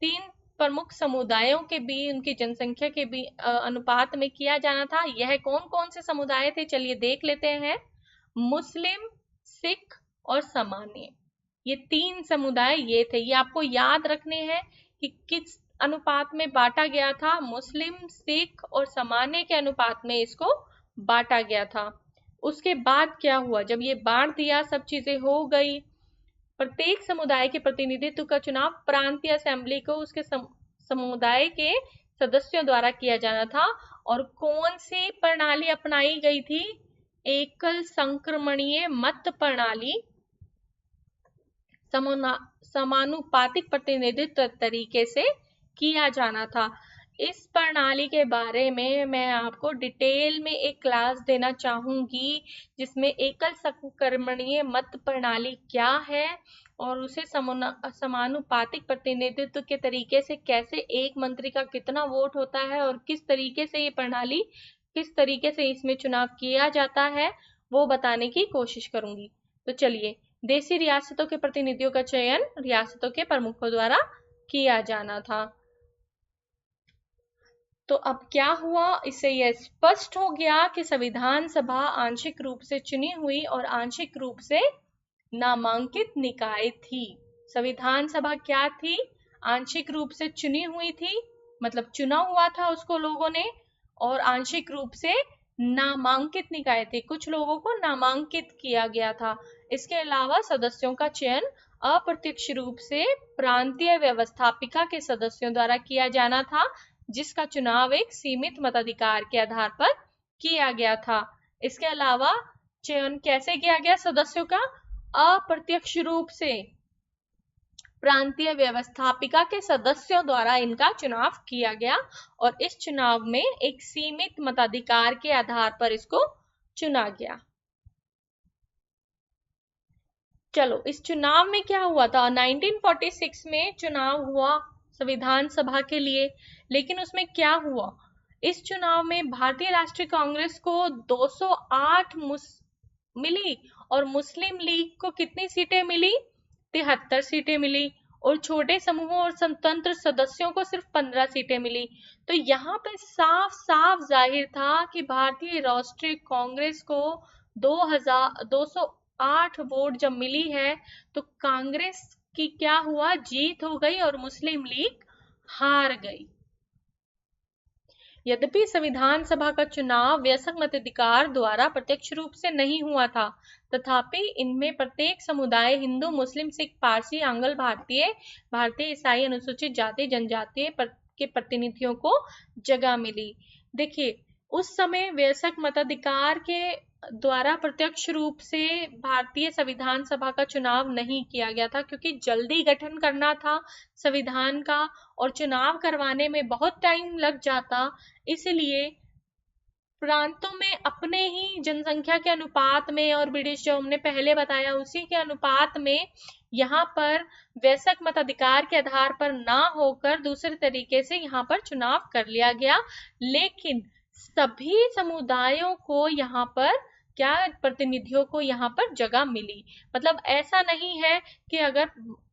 3 प्रमुख समुदायों के बीच उनकी जनसंख्या के अनुपात में किया जाना था। यह कौन कौन से समुदाय थे, चलिए देख लेते हैं। मुस्लिम, सिख और सामान्य, ये 3 समुदाय ये थे। ये आपको याद रखने हैं कि किस अनुपात में बांटा गया था, मुस्लिम, सिख और सामान्य के अनुपात में इसको बांटा गया था। उसके बाद क्या हुआ, जब ये बांट दिया, सब चीजें हो गई, प्रत्येक समुदाय के प्रतिनिधित्व का चुनाव प्रांतीय असेंबली को उसके समुदाय के सदस्यों द्वारा किया जाना था। और कौन सी प्रणाली अपनाई गई थी, एकल संक्रमणीय मत प्रणाली, समानुपातिक प्रतिनिधित्व तरीके से किया जाना था। इस प्रणाली के बारे में मैं आपको डिटेल में एक क्लास देना चाहूंगी, जिसमें एकल संक्रमणीय मत प्रणाली क्या है और उसे समानुपातिक प्रतिनिधित्व के तरीके से कैसे एक मंत्री का कितना वोट होता है और किस तरीके से ये प्रणाली, किस तरीके से इसमें चुनाव किया जाता है, वो बताने की कोशिश करूंगी। तो चलिए, देसी रियासतों के प्रतिनिधियों का चयन रियासतों के प्रमुखों द्वारा किया जाना था। तो अब क्या हुआ, इससे यह स्पष्ट हो गया कि संविधान सभा आंशिक रूप से चुनी हुई और आंशिक रूप से नामांकित निकाय थी। संविधान सभा क्या थी, आंशिक रूप से चुनी हुई थी, मतलब चुना हुआ था उसको लोगों ने, और आंशिक रूप से नामांकित निकाय थे, कुछ लोगों को नामांकित किया गया था। इसके अलावा सदस्यों का चयन अप्रत्यक्ष रूप से प्रांतीय व्यवस्थापिका के सदस्यों द्वारा किया जाना था, जिसका चुनाव एक सीमित मताधिकार के आधार पर किया गया था। इसके अलावा चयन कैसे किया गया सदस्यों का, अप्रत्यक्ष रूप से प्रांतीय व्यवस्थापिका के सदस्यों द्वारा इनका चुनाव किया गया और इस चुनाव में एक सीमित मताधिकार के आधार पर इसको चुना गया। चलो, इस चुनाव में क्या हुआ था, 1946 में चुनाव हुआ संविधान सभा के लिए, लेकिन उसमें क्या हुआ, इस चुनाव में भारतीय राष्ट्रीय कांग्रेस को 208 मिली और मुस्लिम लीग को कितनी सीटें मिली? 73 सीटें मिली और छोटे समूहों और स्वतंत्र सदस्यों को सिर्फ 15 सीटें मिली। तो यहाँ पे साफ साफ जाहिर था कि भारतीय राष्ट्रीय कांग्रेस को 208 वोट जब मिली है तो कांग्रेस की क्या हुआ, जीत हो गई और मुस्लिम लीग हार गई। यद्यपि संविधान सभा का चुनाव वयस्क मताधिकार द्वारा प्रत्यक्ष रूप से नहीं हुआ था, तथापि इनमें प्रत्येक समुदाय हिंदू, मुस्लिम, सिख, पारसी, आंग्ल भारतीय, भारतीय ईसाई, अनुसूचित जाति जनजातीय के प्रतिनिधियों को जगह मिली। देखिए, उस समय वयस्क मताधिकार के द्वारा प्रत्यक्ष रूप से भारतीय संविधान सभा का चुनाव नहीं किया गया था, क्योंकि जल्दी गठन करना था संविधान का और चुनाव करवाने में बहुत टाइम लग जाता। इसलिए प्रांतों में अपने ही जनसंख्या के अनुपात में और ब्रिटिश जो हमने पहले बताया उसी के अनुपात में यहाँ पर वयस्क मताधिकार के आधार पर ना होकर दूसरे तरीके से यहाँ पर चुनाव कर लिया गया। लेकिन सभी समुदायों को यहाँ पर क्या, प्रतिनिधियों को यहाँ पर जगह मिली। मतलब ऐसा नहीं है कि अगर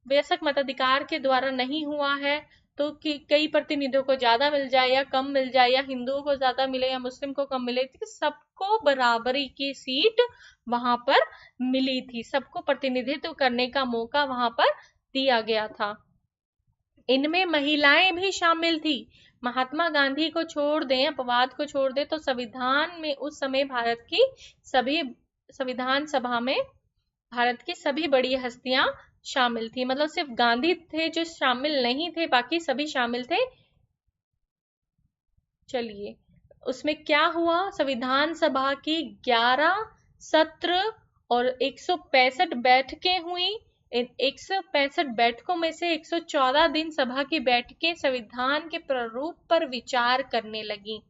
वयस्क मताधिकार के द्वारा नहीं हुआ है तो कि कई प्रतिनिधियों को ज्यादा मिल जाए या कम मिल जाए, या हिंदुओं को ज्यादा मिले या मुस्लिम को कम मिले, तो सबको बराबरी की सीट वहां पर मिली थी, सबको प्रतिनिधित्व करने का मौका वहां पर दिया गया था। इनमें महिलाएं भी शामिल थी। महात्मा गांधी को छोड़ दें, अपवाद को छोड़ दें, तो संविधान में उस समय भारत की सभी संविधान सभा में भारत की सभी बड़ी हस्तियां शामिल थी। मतलब सिर्फ गांधी थे जो शामिल नहीं थे, बाकी सभी शामिल थे। चलिए, उसमें क्या हुआ, संविधान सभा की 11 सत्र और 165 बैठकें हुई। इन 165 बैठकों में से 114 दिन सभा की बैठकें संविधान के प्रारूप पर विचार करने लगी।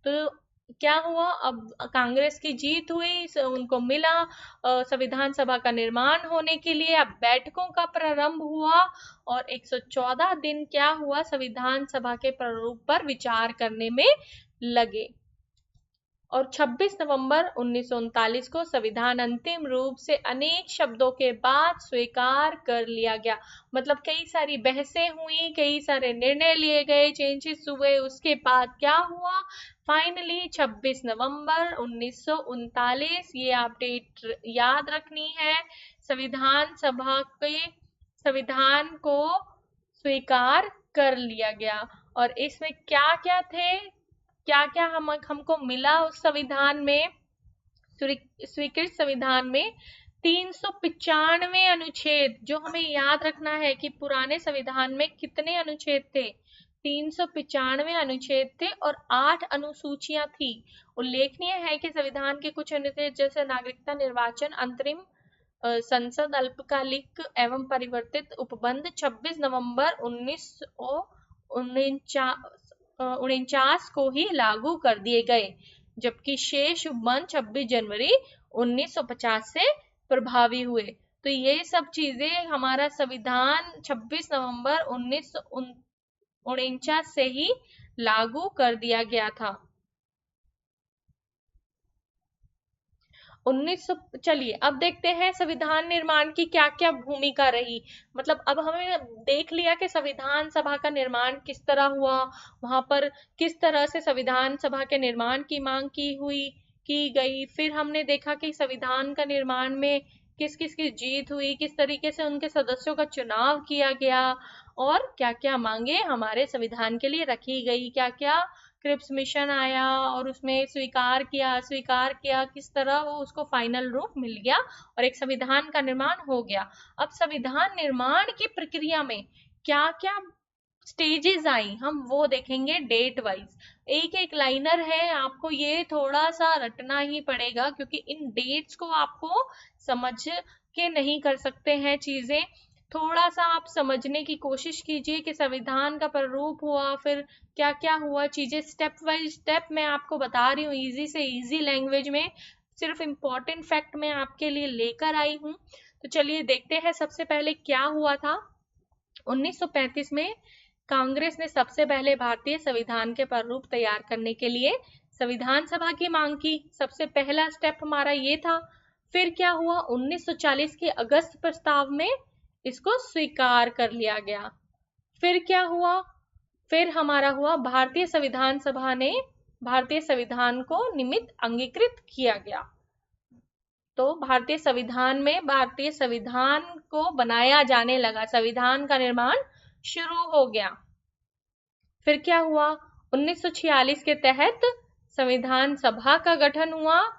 तो क्या हुआ, अब कांग्रेस की जीत हुई, उनको मिला संविधान सभा का निर्माण होने के लिए। अब बैठकों का प्रारंभ हुआ और 114 दिन क्या हुआ, संविधान सभा के प्रारूप पर विचार करने में लगे और 26 नवंबर 1939 को संविधान अंतिम रूप से अनेक शब्दों के बाद स्वीकार कर लिया गया। मतलब कई सारी बहसें हुई, कई सारे निर्णय लिए गए, चेंजेस हुए, उसके बाद क्या हुआ, फाइनली 26 नवंबर 1939, ये आप डेट याद रखनी है, संविधान सभा के संविधान को स्वीकार कर लिया गया। और इसमें क्या क्या थे, क्या क्या हमको मिला उस संविधान में, स्वीकृत संविधान में 395 अनुच्छेद। जो हमें याद रखना है कि पुराने संविधान में कितने अनुच्छेद थे, 395 अनुच्छेद थे और 8 अनुसूचियां थी। उल्लेखनीय है कि संविधान के कुछ अनुच्छेद जैसे नागरिकता, निर्वाचन, अंतरिम संसद, अल्पकालिक एवं परिवर्तित उपबंध 26 नवंबर 1949 को ही लागू कर दिए गए, जबकि शेष उपबंध 26 जनवरी 1950 से प्रभावी हुए। तो ये सब चीजें हमारा संविधान 26 नवंबर 1949 से ही लागू कर दिया गया था। 1900, चलिए अब देखते हैं संविधान निर्माण की क्या क्या भूमिका रही। मतलब अब हमें देख लिया कि संविधान सभा का निर्माण किस तरह हुआ, वहां पर किस तरह से संविधान सभा के निर्माण की मांग की गई। फिर हमने देखा कि संविधान का निर्माण में किस किस की जीत हुई, किस तरीके से उनके सदस्यों का चुनाव किया गया और क्या क्या मांगे हमारे संविधान के लिए रखी गई, क्या क्या क्रिप्स मिशन आया और उसमें स्वीकार किया किस तरह वो उसको फाइनल रूप मिल गया और एक संविधान का निर्माण हो गया। अब संविधान निर्माण की प्रक्रिया में क्या क्या स्टेजेस आई, हम वो देखेंगे डेट वाइज। एक एक लाइनर है, आपको ये थोड़ा सा रटना ही पड़ेगा क्योंकि इन डेट्स को आपको समझ के नहीं कर सकते हैं चीजें। थोड़ा सा आप समझने की कोशिश कीजिए कि संविधान का प्रारूप हुआ, फिर क्या क्या हुआ, चीजें स्टेप बाय स्टेप मैं आपको बता रही हूँ, इजी से इजी लैंग्वेज में, सिर्फ इम्पोर्टेंट फैक्ट मैं आपके लिए लेकर आई हूँ। तो चलिए देखते हैं सबसे पहले क्या हुआ था। 1935 में कांग्रेस ने सबसे पहले भारतीय संविधान के प्रारूप तैयार करने के लिए संविधान सभा की मांग की। सबसे पहला स्टेप हमारा ये था। फिर क्या हुआ, 1940 के अगस्त प्रस्ताव में इसको स्वीकार कर लिया गया। फिर क्या हुआ, फिर हमारा हुआ भारतीय संविधान सभा ने भारतीय संविधान को निमित्त अंगीकृत किया गया। तो भारतीय संविधान में भारतीय संविधान को बनाया जाने लगा, संविधान का निर्माण शुरू हो गया। फिर क्या हुआ, 1946 के तहत संविधान सभा का गठन हुआ,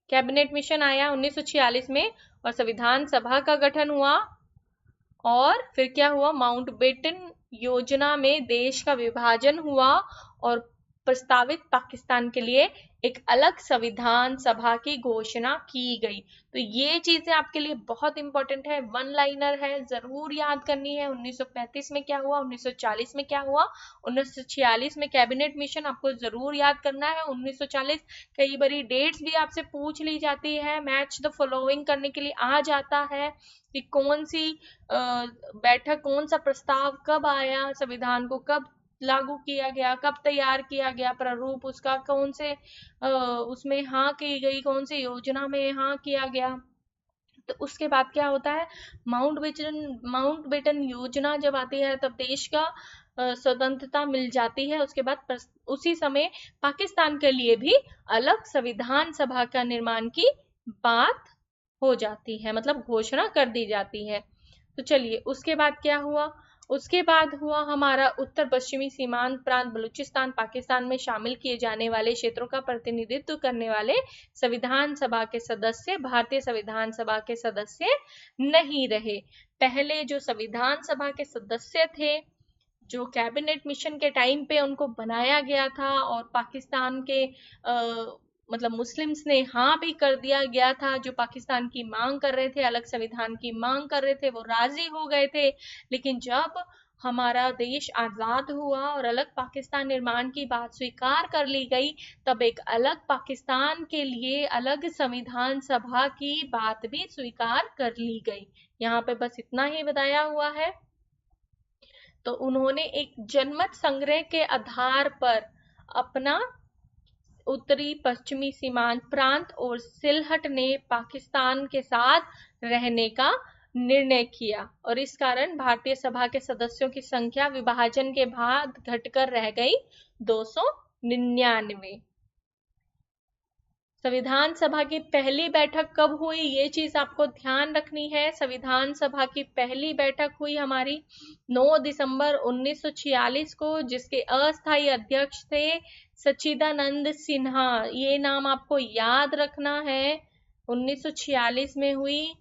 कैबिनेट मिशन आया 1946 में और संविधान सभा का गठन हुआ। और फिर क्या हुआ, माउंटबेटन योजना में देश का विभाजन हुआ और प्रस्तावित पाकिस्तान के लिए एक अलग संविधान सभा की घोषणा की गई। तो ये चीजें आपके लिए बहुत इंपॉर्टेंट है, वन लाइनर है, जरूर याद करनी है। 1935 में क्या हुआ, 1940 में क्या हुआ, 1946 में कैबिनेट मिशन आपको जरूर याद करना है। 1940 कई बारी डेट्स भी आपसे पूछ ली जाती है, मैच द फॉलोइंग करने के लिए आ जाता है कि कौन सी बैठक, कौन सा प्रस्ताव कब आया, संविधान को कब लागू किया गया, कब तैयार किया गया प्रारूप उसका, कौन से उसमें हाँ की गई, कौन सी योजना में हाँ किया गया। तो उसके बाद क्या होता है, माउंटबेटन योजना जब आती है तब देश का स्वतंत्रता मिल जाती है। उसके बाद उसी समय पाकिस्तान के लिए भी अलग संविधान सभा का निर्माण की बात हो जाती है, मतलब घोषणा कर दी जाती है। तो चलिए उसके बाद क्या हुआ, उसके बाद हुआ हमारा उत्तर पश्चिमी सीमांत प्रांत बलूचिस्तान पाकिस्तान में शामिल किए जाने वाले क्षेत्रों का प्रतिनिधित्व करने वाले संविधान सभा के सदस्य भारतीय संविधान सभा के सदस्य नहीं रहे। पहले जो संविधान सभा के सदस्य थे, जो कैबिनेट मिशन के टाइम पे उनको बनाया गया था और पाकिस्तान के मतलब मुस्लिम्स ने हाँ भी कर दिया गया था, जो पाकिस्तान की मांग कर रहे थे, अलग संविधान की मांग कर रहे थे, वो राजी हो गए थे। लेकिन जब हमारा देश आजाद हुआ और अलग पाकिस्तान निर्माण की बात स्वीकार कर ली गई, तब एक अलग पाकिस्तान के लिए अलग संविधान सभा की बात भी स्वीकार कर ली गई। यहाँ पे बस इतना ही बताया हुआ है। तो उन्होंने एक जनमत संग्रह के आधार पर अपना उत्तरी पश्चिमी सीमांत प्रांत और सिलहट ने पाकिस्तान के साथ रहने का निर्णय किया और इस कारण भारतीय सभा के सदस्यों की संख्या विभाजन के बाद घटकर रह गई 299। संविधान सभा की पहली बैठक कब हुई, ये चीज आपको ध्यान रखनी है। संविधान सभा की पहली बैठक हुई हमारी 9 दिसंबर 1946 को, जिसके अस्थायी अध्यक्ष थे सच्चिदानंद सिन्हा। ये नाम आपको याद रखना है। 1946 में हुई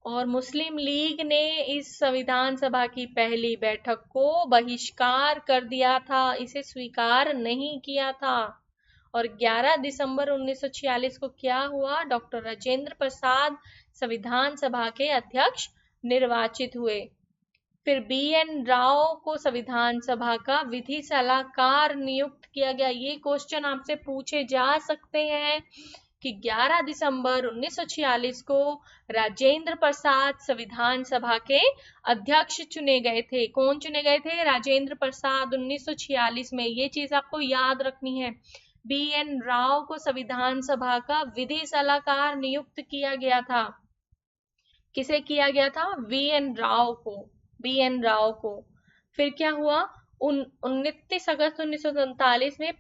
और मुस्लिम लीग ने इस संविधान सभा की पहली बैठक को बहिष्कार कर दिया था, इसे स्वीकार नहीं किया था। और 11 दिसंबर 1946 को क्या हुआ, डॉक्टर राजेंद्र प्रसाद संविधान सभा के अध्यक्ष निर्वाचित हुए। फिर BN राव को संविधान सभा का विधि सलाहकार नियुक्त किया गया। ये क्वेश्चन आपसे पूछे जा सकते हैं कि 11 दिसंबर 1946 को राजेंद्र प्रसाद संविधान सभा के अध्यक्ष चुने गए थे। कौन चुने गए थे, राजेंद्र प्रसाद 1946 में। ये चीज आपको याद रखनी है। BN राव को संविधान सभा का विधि सलाहकार नियुक्त किया गया था। किसे किया गया था, BN राव को, BN राव को। फिर क्या हुआ, 29 अगस्त 1947 में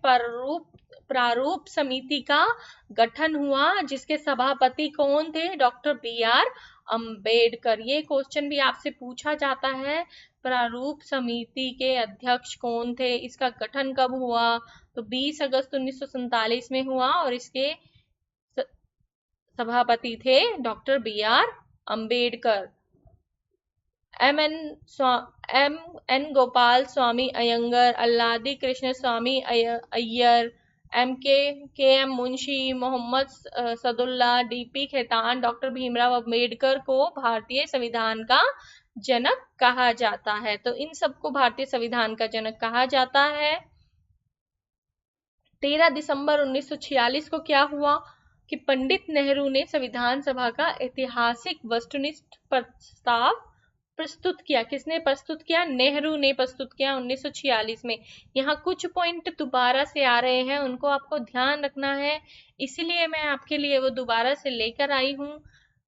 प्रारूप समिति का गठन हुआ, जिसके सभापति कौन थे, डॉक्टर BR अम्बेडकर। ये क्वेश्चन भी आपसे पूछा जाता है, प्रारूप समिति के अध्यक्ष कौन थे, इसका गठन कब हुआ, तो 20 अगस्त 1947 में हुआ और इसके सभापति थे doctor BR Ambedkar. M Gopalaswami Ayyangar, Alladi Krishnaswami Ayyar, KM Munshi, Mohammad Saadulla, DP Khaitan, doctor Bhimrao Ambedkar को भारतीय संविधान का जनक कहा जाता है। तो इन सबको भारतीय संविधान का जनक कहा जाता है। 13 दिसंबर 1946 को क्या हुआ कि पंडित नेहरू ने संविधान सभा का ऐतिहासिक वस्तुनिष्ठ प्रस्ताव प्रस्तुत किया? किसने प्रस्तुत किया? नेहरू ने प्रस्तुत किया 1946 में। यहाँ कुछ पॉइंट दोबारा से आ रहे हैं, उनको आपको ध्यान रखना है, इसीलिए मैं आपके लिए वो दोबारा से लेकर आई हूँ।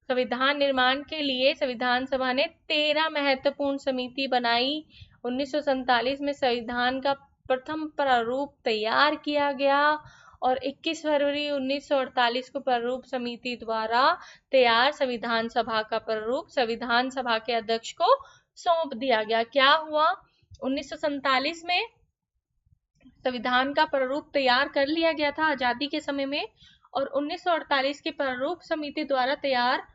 संविधान निर्माण के लिए संविधान सभा ने 13 महत्वपूर्ण समिति बनाई। 1947 में संविधान का प्रथम प्रारूप तैयार किया गया और 21 फरवरी 1948 को प्रारूप समिति द्वारा तैयार संविधान सभा का प्रारूप संविधान सभा के अध्यक्ष को सौंप दिया गया। क्या हुआ? 1947 में संविधान का प्रारूप तैयार कर लिया गया था आजादी के समय में, और 1948 की प्रारूप समिति द्वारा तैयार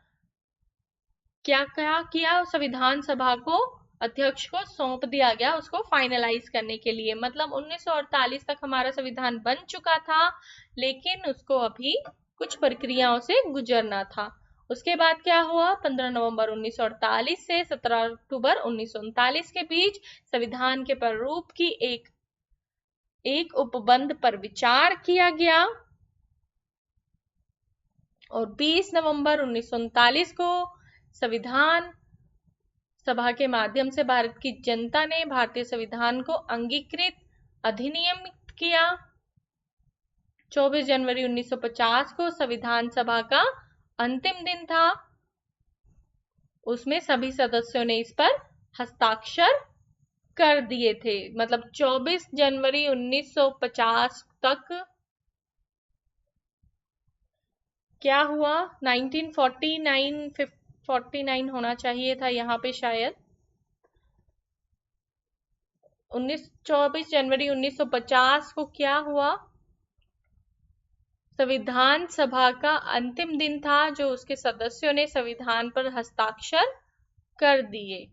क्या किया? संविधान सभा को अध्यक्ष को सौंप दिया गया उसको फाइनलाइज करने के लिए। मतलब 1948 तक हमारा संविधान बन चुका था, लेकिन उसको अभी कुछ प्रक्रियाओं से गुजरना था। उसके बाद क्या हुआ? 15 नवंबर 1948 से 17 अक्टूबर 1939 के बीच संविधान के प्रारूप की एक उपबंध पर विचार किया गया और 20 नवंबर 1939 को संविधान सभा के माध्यम से भारत की जनता ने भारतीय संविधान को अंगीकृत अधिनियमित किया। 24 जनवरी 1950 को संविधान सभा का अंतिम दिन था, उसमें सभी सदस्यों ने इस पर हस्ताक्षर कर दिए थे। मतलब 24 जनवरी 1950 तक क्या हुआ? 1949 होना चाहिए था यहाँ पे शायद। 24 जनवरी 1950 को क्या हुआ? संविधान सभा का अंतिम दिन था, जो उसके सदस्यों ने संविधान पर हस्ताक्षर कर दिए।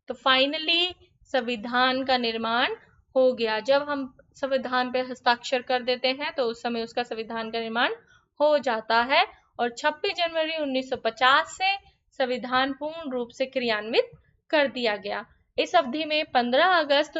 तो फाइनली संविधान का निर्माण हो गया। जब हम संविधान पर हस्ताक्षर कर देते हैं तो उस समय उसका संविधान का निर्माण हो जाता है। और 26 जनवरी 1950 से संविधान पूर्ण रूप से क्रियान्वित कर दिया गया। इस अवधि में 15 अगस्त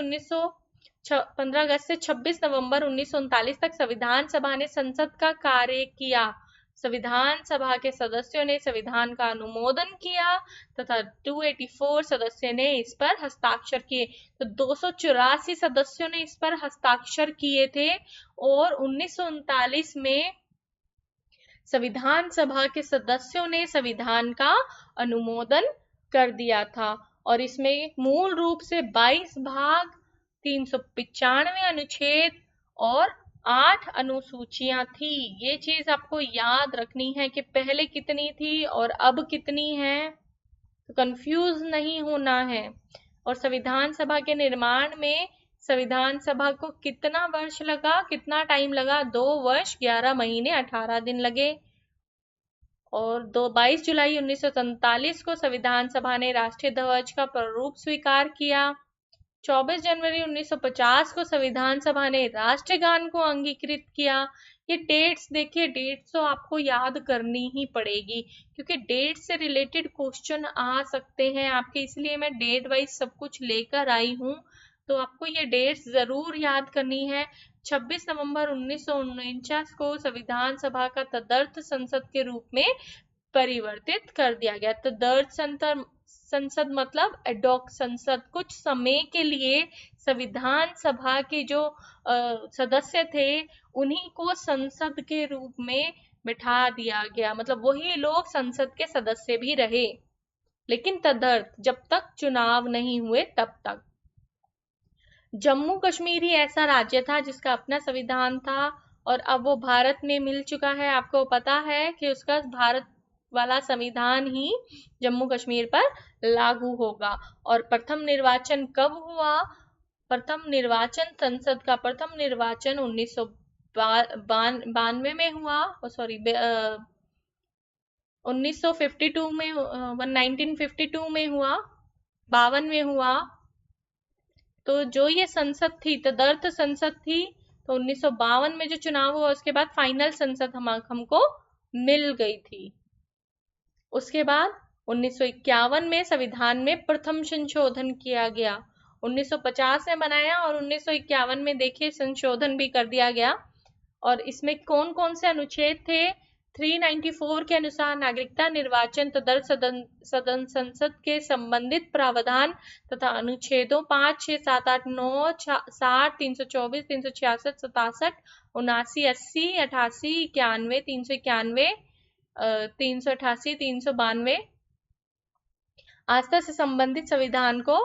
से 26 नवंबर 1939 तक संविधान सभा ने संसद का कार्य किया। संविधान सभा के सदस्यों ने संविधान का अनुमोदन किया तथा 284 सदस्य ने इस पर हस्ताक्षर किए। तो 284 सदस्यों ने इस पर हस्ताक्षर किए थे और 1939 में संविधान सभा के सदस्यों ने संविधान का अनुमोदन कर दिया था। और इसमें मूल रूप से 22 भाग, 395 अनुच्छेद और 8 अनुसूचियां थी। ये चीज आपको याद रखनी है कि पहले कितनी थी और अब कितनी है, तो कंफ्यूज नहीं होना है। और संविधान सभा के निर्माण में संविधान सभा को कितना वर्ष लगा, कितना टाइम लगा? 2 वर्ष 11 महीने 18 दिन लगे। और 22 जुलाई 1947 को संविधान सभा ने राष्ट्रीय ध्वज का प्रारूप स्वीकार किया। 24 जनवरी 1950 को संविधान सभा ने राष्ट्रगान को अंगीकृत किया। ये डेट्स देखिए, डेट्स तो आपको याद करनी ही पड़ेगी क्योंकि डेट से रिलेटेड क्वेश्चन आ सकते हैं आपके, इसलिए मैं डेट वाइज सब कुछ लेकर आई हूँ। तो आपको ये डेट्स जरूर याद करनी है। 26 नवंबर 1949 को संविधान सभा का तदर्थ संसद के रूप में परिवर्तित कर दिया गया। तदर्थ संसद मतलब एडॉक संसद। कुछ समय के लिए संविधान सभा के जो सदस्य थे उन्हीं को संसद के रूप में बिठा दिया गया। मतलब वही लोग संसद के सदस्य भी रहे, लेकिन तदर्थ जब तक चुनाव नहीं हुए तब तक। जम्मू कश्मीर ही ऐसा राज्य था जिसका अपना संविधान था और अब वो भारत में मिल चुका है। आपको पता है कि उसका भारत वाला संविधान ही जम्मू कश्मीर पर लागू होगा। और प्रथम निर्वाचन कब हुआ? प्रथम निर्वाचन, संसद का प्रथम निर्वाचन 1952 में हुआ, 1952 में, 1952 में हुआ, 52 में हुआ। तो जो ये संसद थी, तदर्थ संसद थी, तो 1952 में जो चुनाव हुआ उसके बाद फाइनल संसद हमको मिल गई थी। उसके बाद 1951 में संविधान में प्रथम संशोधन किया गया। 1950 में बनाया और 1951 में देखिए संशोधन भी कर दिया गया। और इसमें कौन कौन से अनुच्छेद थे? 394 के अनुसार नागरिकता निर्वाचन तदर सदन संसद के संबंधित प्रावधान तथा अनुच्छेदों 5, 6, 7, 8, 9, 60, 324, 366, 67, 79, 80, 88, 91, 391, 388, 392 आस्था से संबंधित संविधान को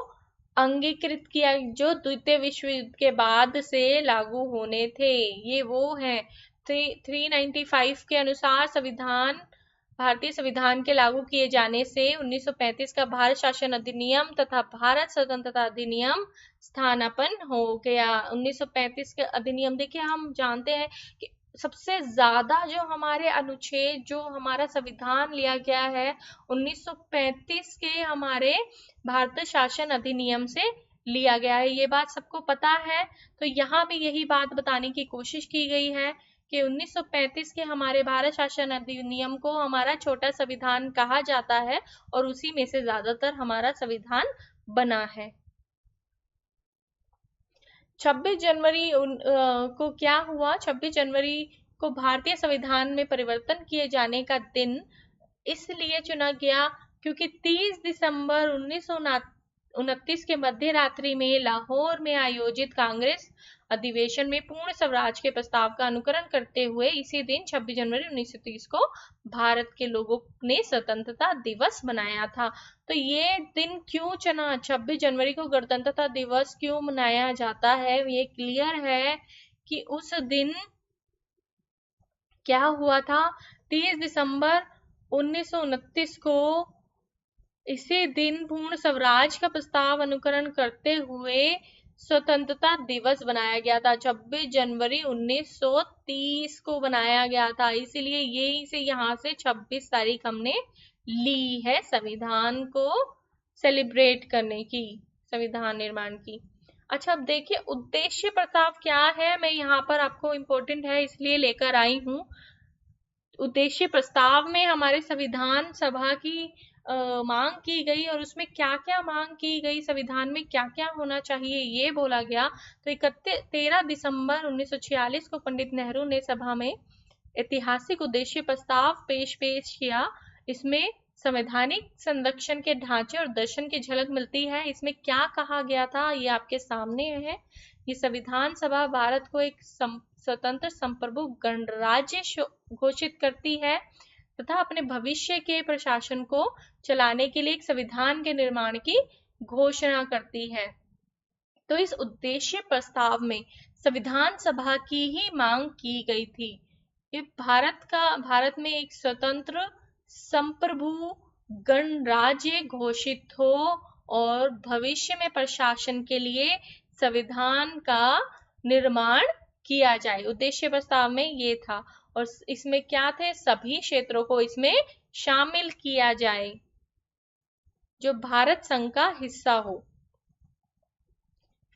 अंगीकृत किया, जो द्वितीय विश्व युद्ध के बाद से लागू होने थे। ये वो हैं 395 के अनुसार भारतीय संविधान के लागू किए जाने से 1935 का भारत शासन अधिनियम तथा भारत स्वतंत्रता अधिनियम स्थानापन्न हो गया। 1935 के अधिनियम, देखिए हम जानते हैं कि सबसे ज्यादा जो हमारे अनुच्छेद, जो हमारा संविधान लिया गया है 1935 के हमारे भारतीय शासन अधिनियम से लिया गया है। ये बात सबको पता है। तो यहाँ भी यही बात बताने की कोशिश की गई है कि 1935 के हमारे भारत शासन अधिनियम को हमारा छोटा संविधान कहा जाता है और उसी में से ज्यादातर हमारा संविधान बना है। 26 जनवरी को क्या हुआ? 26 जनवरी को भारतीय संविधान में परिवर्तन किए जाने का दिन इसलिए चुना गया क्योंकि 30 दिसंबर 1929 के मध्य रात्रि में लाहौर में आयोजित कांग्रेस अधिवेशन में पूर्ण स्वराज के प्रस्ताव का अनुकरण करते हुए इसी दिन 26 जनवरी 1930 को भारत के लोगों ने स्वतंत्रता दिवस मनाया था। तो ये दिन क्यों चुना? 26 जनवरी को गणतंत्रता दिवस क्यों मनाया जाता है? ये क्लियर है कि उस दिन क्या हुआ था? 30 दिसंबर 1929 को इसी दिन पूर्ण स्वराज का प्रस्ताव अनुकरण करते हुए स्वतंत्रता दिवस बनाया गया था। 26 जनवरी 1930 को बनाया गया था, इसीलिए यही से यहाँ से 26 तारीख हमने ली है संविधान को सेलिब्रेट करने की, संविधान निर्माण की। अच्छा, अब देखिए उद्देश्य प्रस्ताव क्या है, मैं यहाँ पर आपको इम्पोर्टेंट है इसलिए लेकर आई हूँ। उद्देश्य प्रस्ताव में हमारे संविधान सभा की मांग की गई और उसमें क्या क्या मांग की गई, संविधान में क्या क्या होना चाहिए ये बोला गया। तो 13 दिसंबर 1946 को पंडित नेहरू ने सभा में ऐतिहासिक उद्देश्य प्रस्ताव पेश किया। इसमें संवैधानिक संरक्षण के ढांचे और दर्शन की झलक मिलती है। इसमें क्या कहा गया था ये आपके सामने है। ये संविधान सभा भारत को एक स्वतंत्र संप्रभु गणराज्य घोषित करती है तथा अपने भविष्य के प्रशासन को चलाने के लिए एक संविधान के निर्माण की घोषणा करती है। तो इस उद्देश्य प्रस्ताव में संविधान सभा की ही मांग की गई थी कि भारत में एक स्वतंत्र संप्रभु गणराज्य घोषित हो और भविष्य में प्रशासन के लिए संविधान का निर्माण किया जाए। उद्देश्य प्रस्ताव में ये था और इसमें क्या थे, सभी क्षेत्रों को इसमें शामिल किया जाए जो भारत संघ का हिस्सा हो।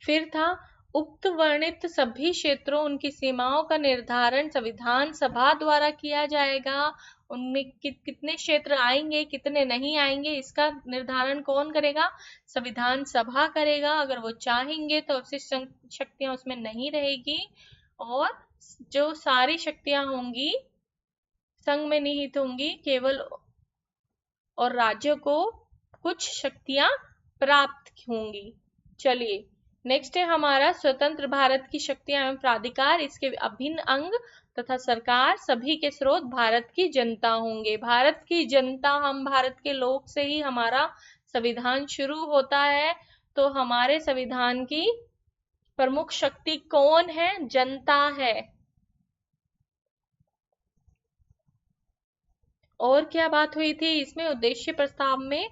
फिर था उक्त वर्णित सभी क्षेत्रों उनकी सीमाओं का निर्धारण संविधान सभा द्वारा किया जाएगा। उनमें कितने क्षेत्र आएंगे कितने नहीं आएंगे इसका निर्धारण कौन करेगा? संविधान सभा करेगा। अगर वो चाहेंगे तो अवशिष्ट शक्तियां उसमें नहीं रहेगी और जो सारी शक्तियां होंगी संघ में निहित होंगी केवल, और राज्यों को कुछ शक्तियां प्राप्त होंगी। चलिए नेक्स्ट है हमारा स्वतंत्र भारत की शक्तियां एवं प्राधिकार, इसके अभिन्न अंग तथा सरकार, सभी के स्रोत भारत की जनता होंगे। भारत की जनता, हम भारत के लोग से ही हमारा संविधान शुरू होता है। तो हमारे संविधान की प्रमुख शक्ति कौन है? जनता है। और क्या बात हुई थी इसमें? उद्देश्य प्रस्ताव में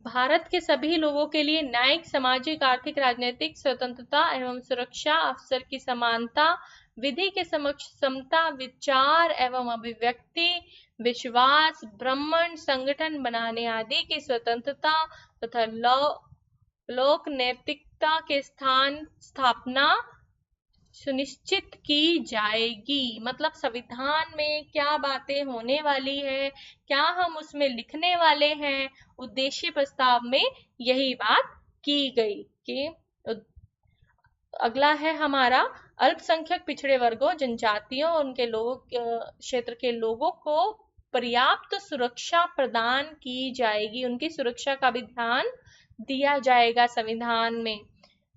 भारत के सभी लोगों के लिए न्यायिक, सामाजिक, आर्थिक, राजनीतिक स्वतंत्रता एवं सुरक्षा, अवसर की समानता, विधि के समक्ष समता, विचार एवं अभिव्यक्ति, विश्वास, ब्राह्मण, संगठन बनाने आदि की स्वतंत्रता तथा लोक नैतिकता के स्थापना सुनिश्चित की जाएगी। मतलब संविधान में क्या बातें होने वाली है, क्या हम उसमें लिखने वाले हैं, उद्देश्य प्रस्ताव में यही बात की गई कि अगला है हमारा अल्पसंख्यक पिछड़े वर्गों, जनजातियों, उनके लोग क्षेत्र के लोगों को पर्याप्त सुरक्षा प्रदान की जाएगी, उनकी सुरक्षा का भी ध्यान दिया जाएगा संविधान में।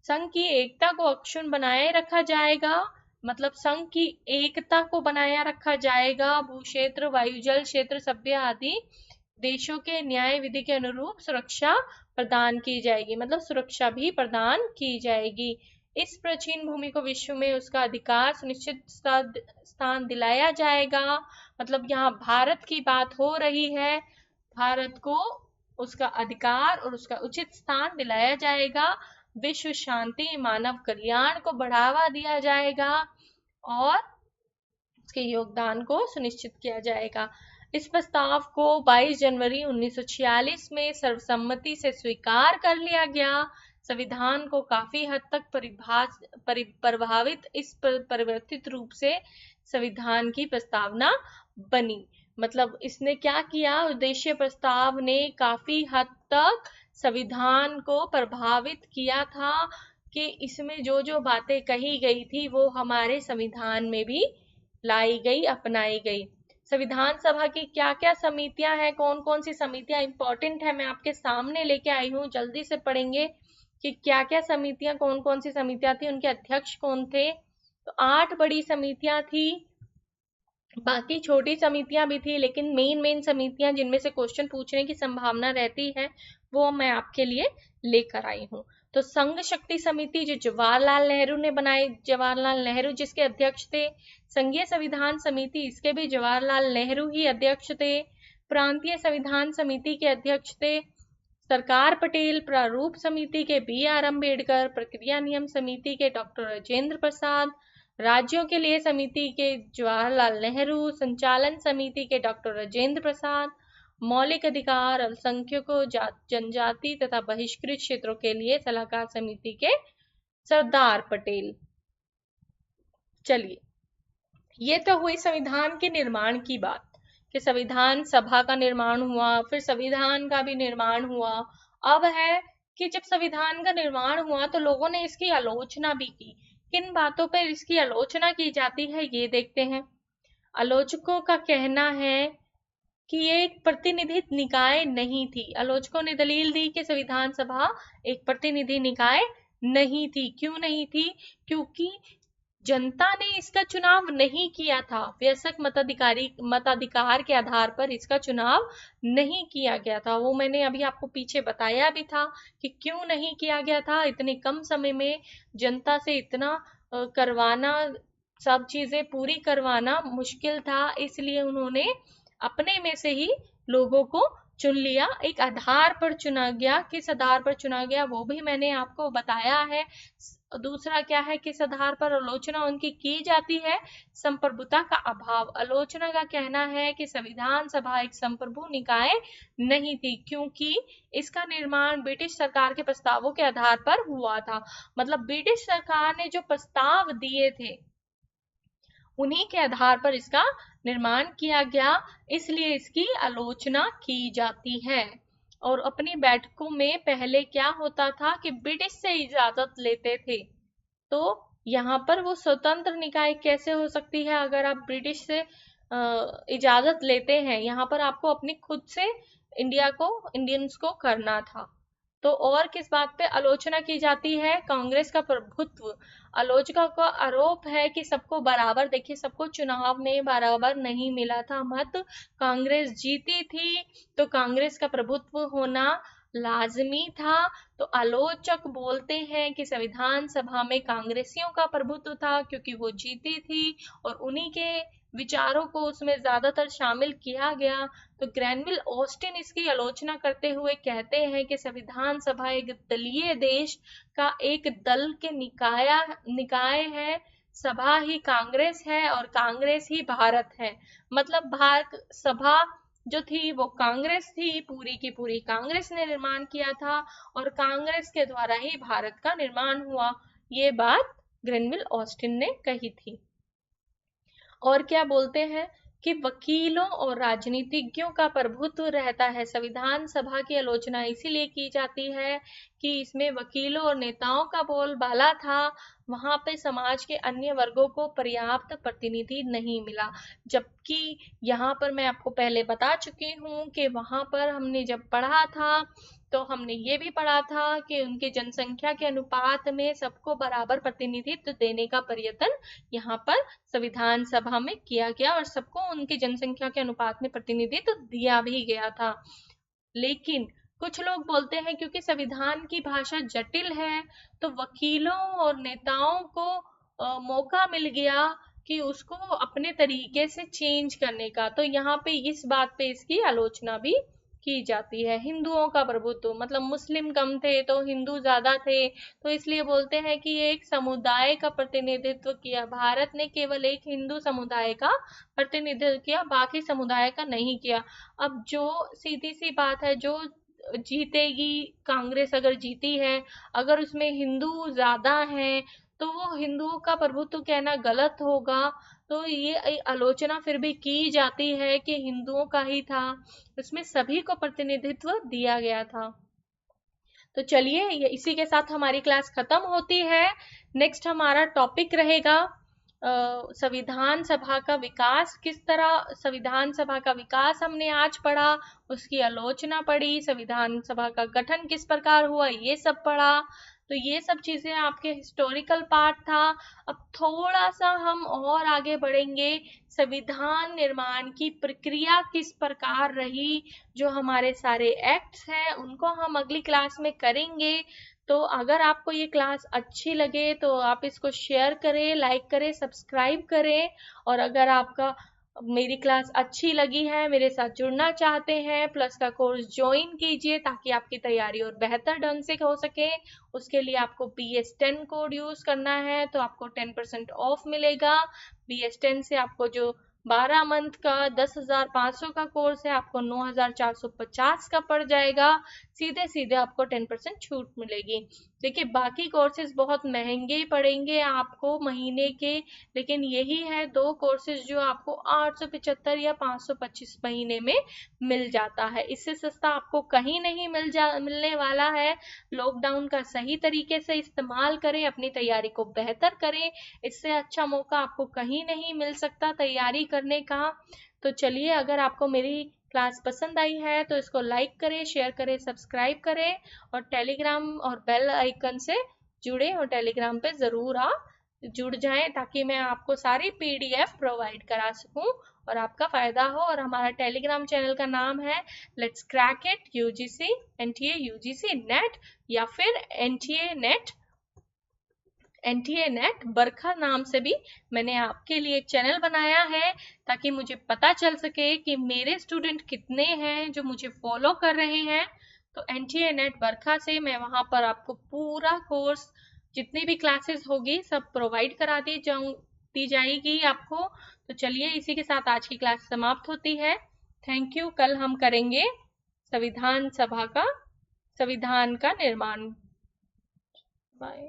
संघ की एकता को अक्षुण्ण बनाए रखा जाएगा, मतलब संघ की एकता को बनाया रखा जाएगा। भू क्षेत्र, वायुजल क्षेत्र, सभ्य आदि देशों के न्याय विधि के अनुरूप सुरक्षा प्रदान की जाएगी, मतलब सुरक्षा भी प्रदान की जाएगी। इस प्राचीन भूमि को विश्व में उसका अधिकार सुनिश्चित स्थान दिलाया जाएगा, मतलब यहाँ भारत की बात हो रही है। भारत को उसका अधिकार और उसका उचित स्थान दिलाया जाएगा। विश्व शांति, मानव कल्याण को बढ़ावा दिया जाएगा और उसके योगदान को सुनिश्चित किया जाएगा। इस प्रस्ताव को 22 जनवरी 1946 में सर्वसम्मति से स्वीकार कर लिया गया। संविधान को काफी हद तक प्रभावित इस परिवर्तित रूप से संविधान की प्रस्तावना बनी। मतलब इसने क्या किया, उद्देश्य प्रस्ताव ने काफी हद तक संविधान को प्रभावित किया था कि इसमें जो जो बातें कही गई थी वो हमारे संविधान में भी लाई गई, अपनाई गई। संविधान सभा की क्या क्या समितियां हैं, कौन कौन सी समितियां इंपॉर्टेंट है, मैं आपके सामने लेके आई हूँ। जल्दी से पढ़ेंगे कि क्या क्या समितियां, कौन कौन सी समितियां थी, उनके अध्यक्ष कौन थे। तो 8 बड़ी समितियां थी, बाकी छोटी समितियां भी थी, लेकिन मेन समितियां जिनमें से क्वेश्चन पूछने की संभावना रहती है वो मैं आपके लिए लेकर आई हूँ। तो संघ शक्ति समिति जो जवाहरलाल नेहरू ने बनाई, जवाहरलाल नेहरू जिसके अध्यक्ष थे। संघीय संविधान समिति, इसके भी जवाहरलाल नेहरू ही अध्यक्ष थे। प्रांतीय संविधान समिति के अध्यक्ष थे सरकार पटेल। प्रारूप समिति के BR अम्बेडकर। प्रक्रिया नियम समिति के डॉक्टर राजेंद्र प्रसाद। राज्यों के लिए समिति के जवाहरलाल नेहरू। संचालन समिति के डॉक्टर राजेंद्र प्रसाद। मौलिक अधिकार, अल्पसंख्यकों, जनजाति तथा बहिष्कृत क्षेत्रों के लिए सलाहकार समिति के सरदार पटेल। चलिए, ये तो हुई संविधान के निर्माण की बात कि संविधान सभा का निर्माण हुआ, फिर संविधान का भी निर्माण हुआ। अब है कि जब संविधान का निर्माण हुआ तो लोगों ने इसकी आलोचना भी की। किन बातों पर इसकी आलोचना की जाती है ये देखते हैं। आलोचकों का कहना है कि ये एक प्रतिनिधि निकाय नहीं थी। आलोचकों ने दलील दी कि संविधान सभा एक प्रतिनिधि निकाय नहीं थी। क्यों नहीं थी? क्योंकि जनता ने इसका चुनाव नहीं किया था। वयस्क मताधिकार के आधार पर इसका चुनाव नहीं किया गया था। वो मैंने अभी आपको पीछे बताया भी था कि क्यों नहीं किया गया था। इतने कम समय में जनता से इतना करवाना, सब चीजें पूरी करवाना मुश्किल था, इसलिए उन्होंने अपने में से ही लोगों को चुन लिया। एक आधार पर चुना गया, किस आधार पर चुना गया वो भी मैंने आपको बताया है। दूसरा क्या है, किस आधार पर आलोचना उनकी की जाती है? संप्रभुता का अभाव। आलोचना का कहना है कि संविधान सभा एक संप्रभु निकाय नहीं थी, क्योंकि इसका निर्माण ब्रिटिश सरकार के प्रस्तावों के आधार पर हुआ था। मतलब ब्रिटिश सरकार ने जो प्रस्ताव दिए थे उन्हीं के आधार पर इसका निर्माण किया गया, इसलिए इसकी आलोचना की जाती है। और अपनी बैठकों में पहले क्या होता था कि ब्रिटिश से इजाजत लेते थे। तो यहाँ पर वो स्वतंत्र निकाय कैसे हो सकती है अगर आप ब्रिटिश से इजाजत लेते हैं? यहाँ पर आपको अपनी खुद से इंडियंस को करना था। तो और किस बात पे आलोचना की जाती है? कांग्रेस का प्रभुत्व। आलोचकों का आरोप है कि सबको बराबर, देखिए सबको चुनाव में बराबर नहीं मिला था मत। कांग्रेस जीती थी तो कांग्रेस का प्रभुत्व होना लाजमी था। तो आलोचक बोलते हैं कि संविधान सभा में कांग्रेसियों का प्रभुत्व था क्योंकि वो जीती थी और उन्हीं के विचारों को उसमें ज्यादातर शामिल किया गया। तो ग्रैनविल ऑस्टिन इसकी आलोचना करते हुए कहते हैं कि संविधान सभा एक दलीय देश का एक दल के निकाय है। सभा ही कांग्रेस है और कांग्रेस ही भारत है। मतलब भारत सभा जो थी वो कांग्रेस थी, पूरी की पूरी कांग्रेस ने निर्माण किया था और कांग्रेस के द्वारा ही भारत का निर्माण हुआ। ये बात ग्रैनविल ऑस्टिन ने कही थी। और क्या बोलते हैं कि वकीलों और राजनीतिज्ञों का प्रभुत्व रहता है। संविधान सभा की आलोचना इसीलिए की जाती है कि इसमें वकीलों और नेताओं का बोलबाला था, वहां पे समाज के अन्य वर्गों को पर्याप्त प्रतिनिधि नहीं मिला। जबकि यहाँ पर मैं आपको पहले बता चुकी हूँ कि वहां पर हमने जब पढ़ा था तो हमने ये भी पढ़ा था कि उनके जनसंख्या के अनुपात में सबको बराबर प्रतिनिधित्व देने का प्रयत्न यहाँ पर संविधान सभा में किया गया और सबको उनकी जनसंख्या के अनुपात में प्रतिनिधित्व दिया भी गया था। लेकिन कुछ लोग बोलते हैं क्योंकि संविधान की भाषा जटिल है तो वकीलों और नेताओं को मौका मिल गया कि उसको अपने तरीके से चेंज करने का, तो यहाँ पे इस बात पे इसकी आलोचना भी की जाती है। हिंदुओं का प्रभुत्व, मतलब मुस्लिम कम थे तो हिंदू ज्यादा थे, तो इसलिए बोलते हैं कि एक समुदाय का प्रतिनिधित्व किया। भारत ने केवल एक हिंदू समुदाय का प्रतिनिधित्व किया, बाकी समुदाय का नहीं किया। अब जो सीधी सी बात है, जो जीतेगी कांग्रेस अगर जीती है, अगर उसमें हिंदू ज्यादा हैं तो वो हिंदुओं का प्रभुत्व कहना गलत होगा। तो ये आलोचना फिर भी की जाती है कि हिंदुओं का ही था, उसमें सभी को प्रतिनिधित्व दिया गया था। तो चलिए इसी के साथ हमारी क्लास खत्म होती है। नेक्स्ट हमारा टॉपिक रहेगा संविधान सभा का विकास। किस तरह संविधान सभा का विकास हमने आज पढ़ा, उसकी आलोचना पढ़ी, संविधान सभा का गठन किस प्रकार हुआ ये सब पढ़ा। तो ये सब चीजें आपके हिस्टोरिकल पार्ट था। अब थोड़ा सा हम और आगे बढ़ेंगे, संविधान निर्माण की प्रक्रिया किस प्रकार रही, जो हमारे सारे एक्ट्स हैं उनको हम अगली क्लास में करेंगे। तो अगर आपको ये क्लास अच्छी लगे तो आप इसको शेयर करें, लाइक करें, सब्सक्राइब करें। और अगर आपका मेरी क्लास अच्छी लगी है, मेरे साथ जुड़ना चाहते हैं, प्लस का कोर्स ज्वाइन कीजिए ताकि आपकी तैयारी और बेहतर ढंग से हो सके। उसके लिए आपको BS10 कोड यूज करना है तो आपको 10% ऑफ मिलेगा। BS10 से आपको जो 12 मंथ का 10,500 का कोर्स है आपको 9,450 का पड़ जाएगा। सीधे सीधे आपको 10% छूट मिलेगी। देखिए बाकी कोर्सेज बहुत महंगे पड़ेंगे आपको महीने के, लेकिन यही है दो कोर्सेज जो आपको 875 या 525 महीने में मिल जाता है। इससे सस्ता आपको कहीं नहीं मिलने वाला है। लॉकडाउन का सही तरीके से इस्तेमाल करें, अपनी तैयारी को बेहतर करें, इससे अच्छा मौका आपको कहीं नहीं मिल सकता तैयारी करने का। तो चलिए, अगर आपको मेरी क्लास पसंद आई है तो इसको लाइक करें, शेयर करें, सब्सक्राइब करें और टेलीग्राम और बेल आइकन से जुड़े और टेलीग्राम पे जरूर आप जुड़ जाएं ताकि मैं आपको सारी PDF प्रोवाइड करा सकूं और आपका फायदा हो। और हमारा टेलीग्राम चैनल का नाम है let's crack it UGC NTA UGC net या फिर NTA नेट बरखा नाम से भी मैंने आपके लिए एक चैनल बनाया है ताकि मुझे पता चल सके कि मेरे स्टूडेंट कितने हैं जो मुझे फॉलो कर रहे हैं। तो NTA नेट बरखा से मैं वहां पर आपको पूरा कोर्स, जितनी भी क्लासेस होगी सब प्रोवाइड करा दी जाएगी आपको। तो चलिए इसी के साथ आज की क्लास समाप्त होती है। Thank you. कल हम करेंगे संविधान का निर्माण। बाय।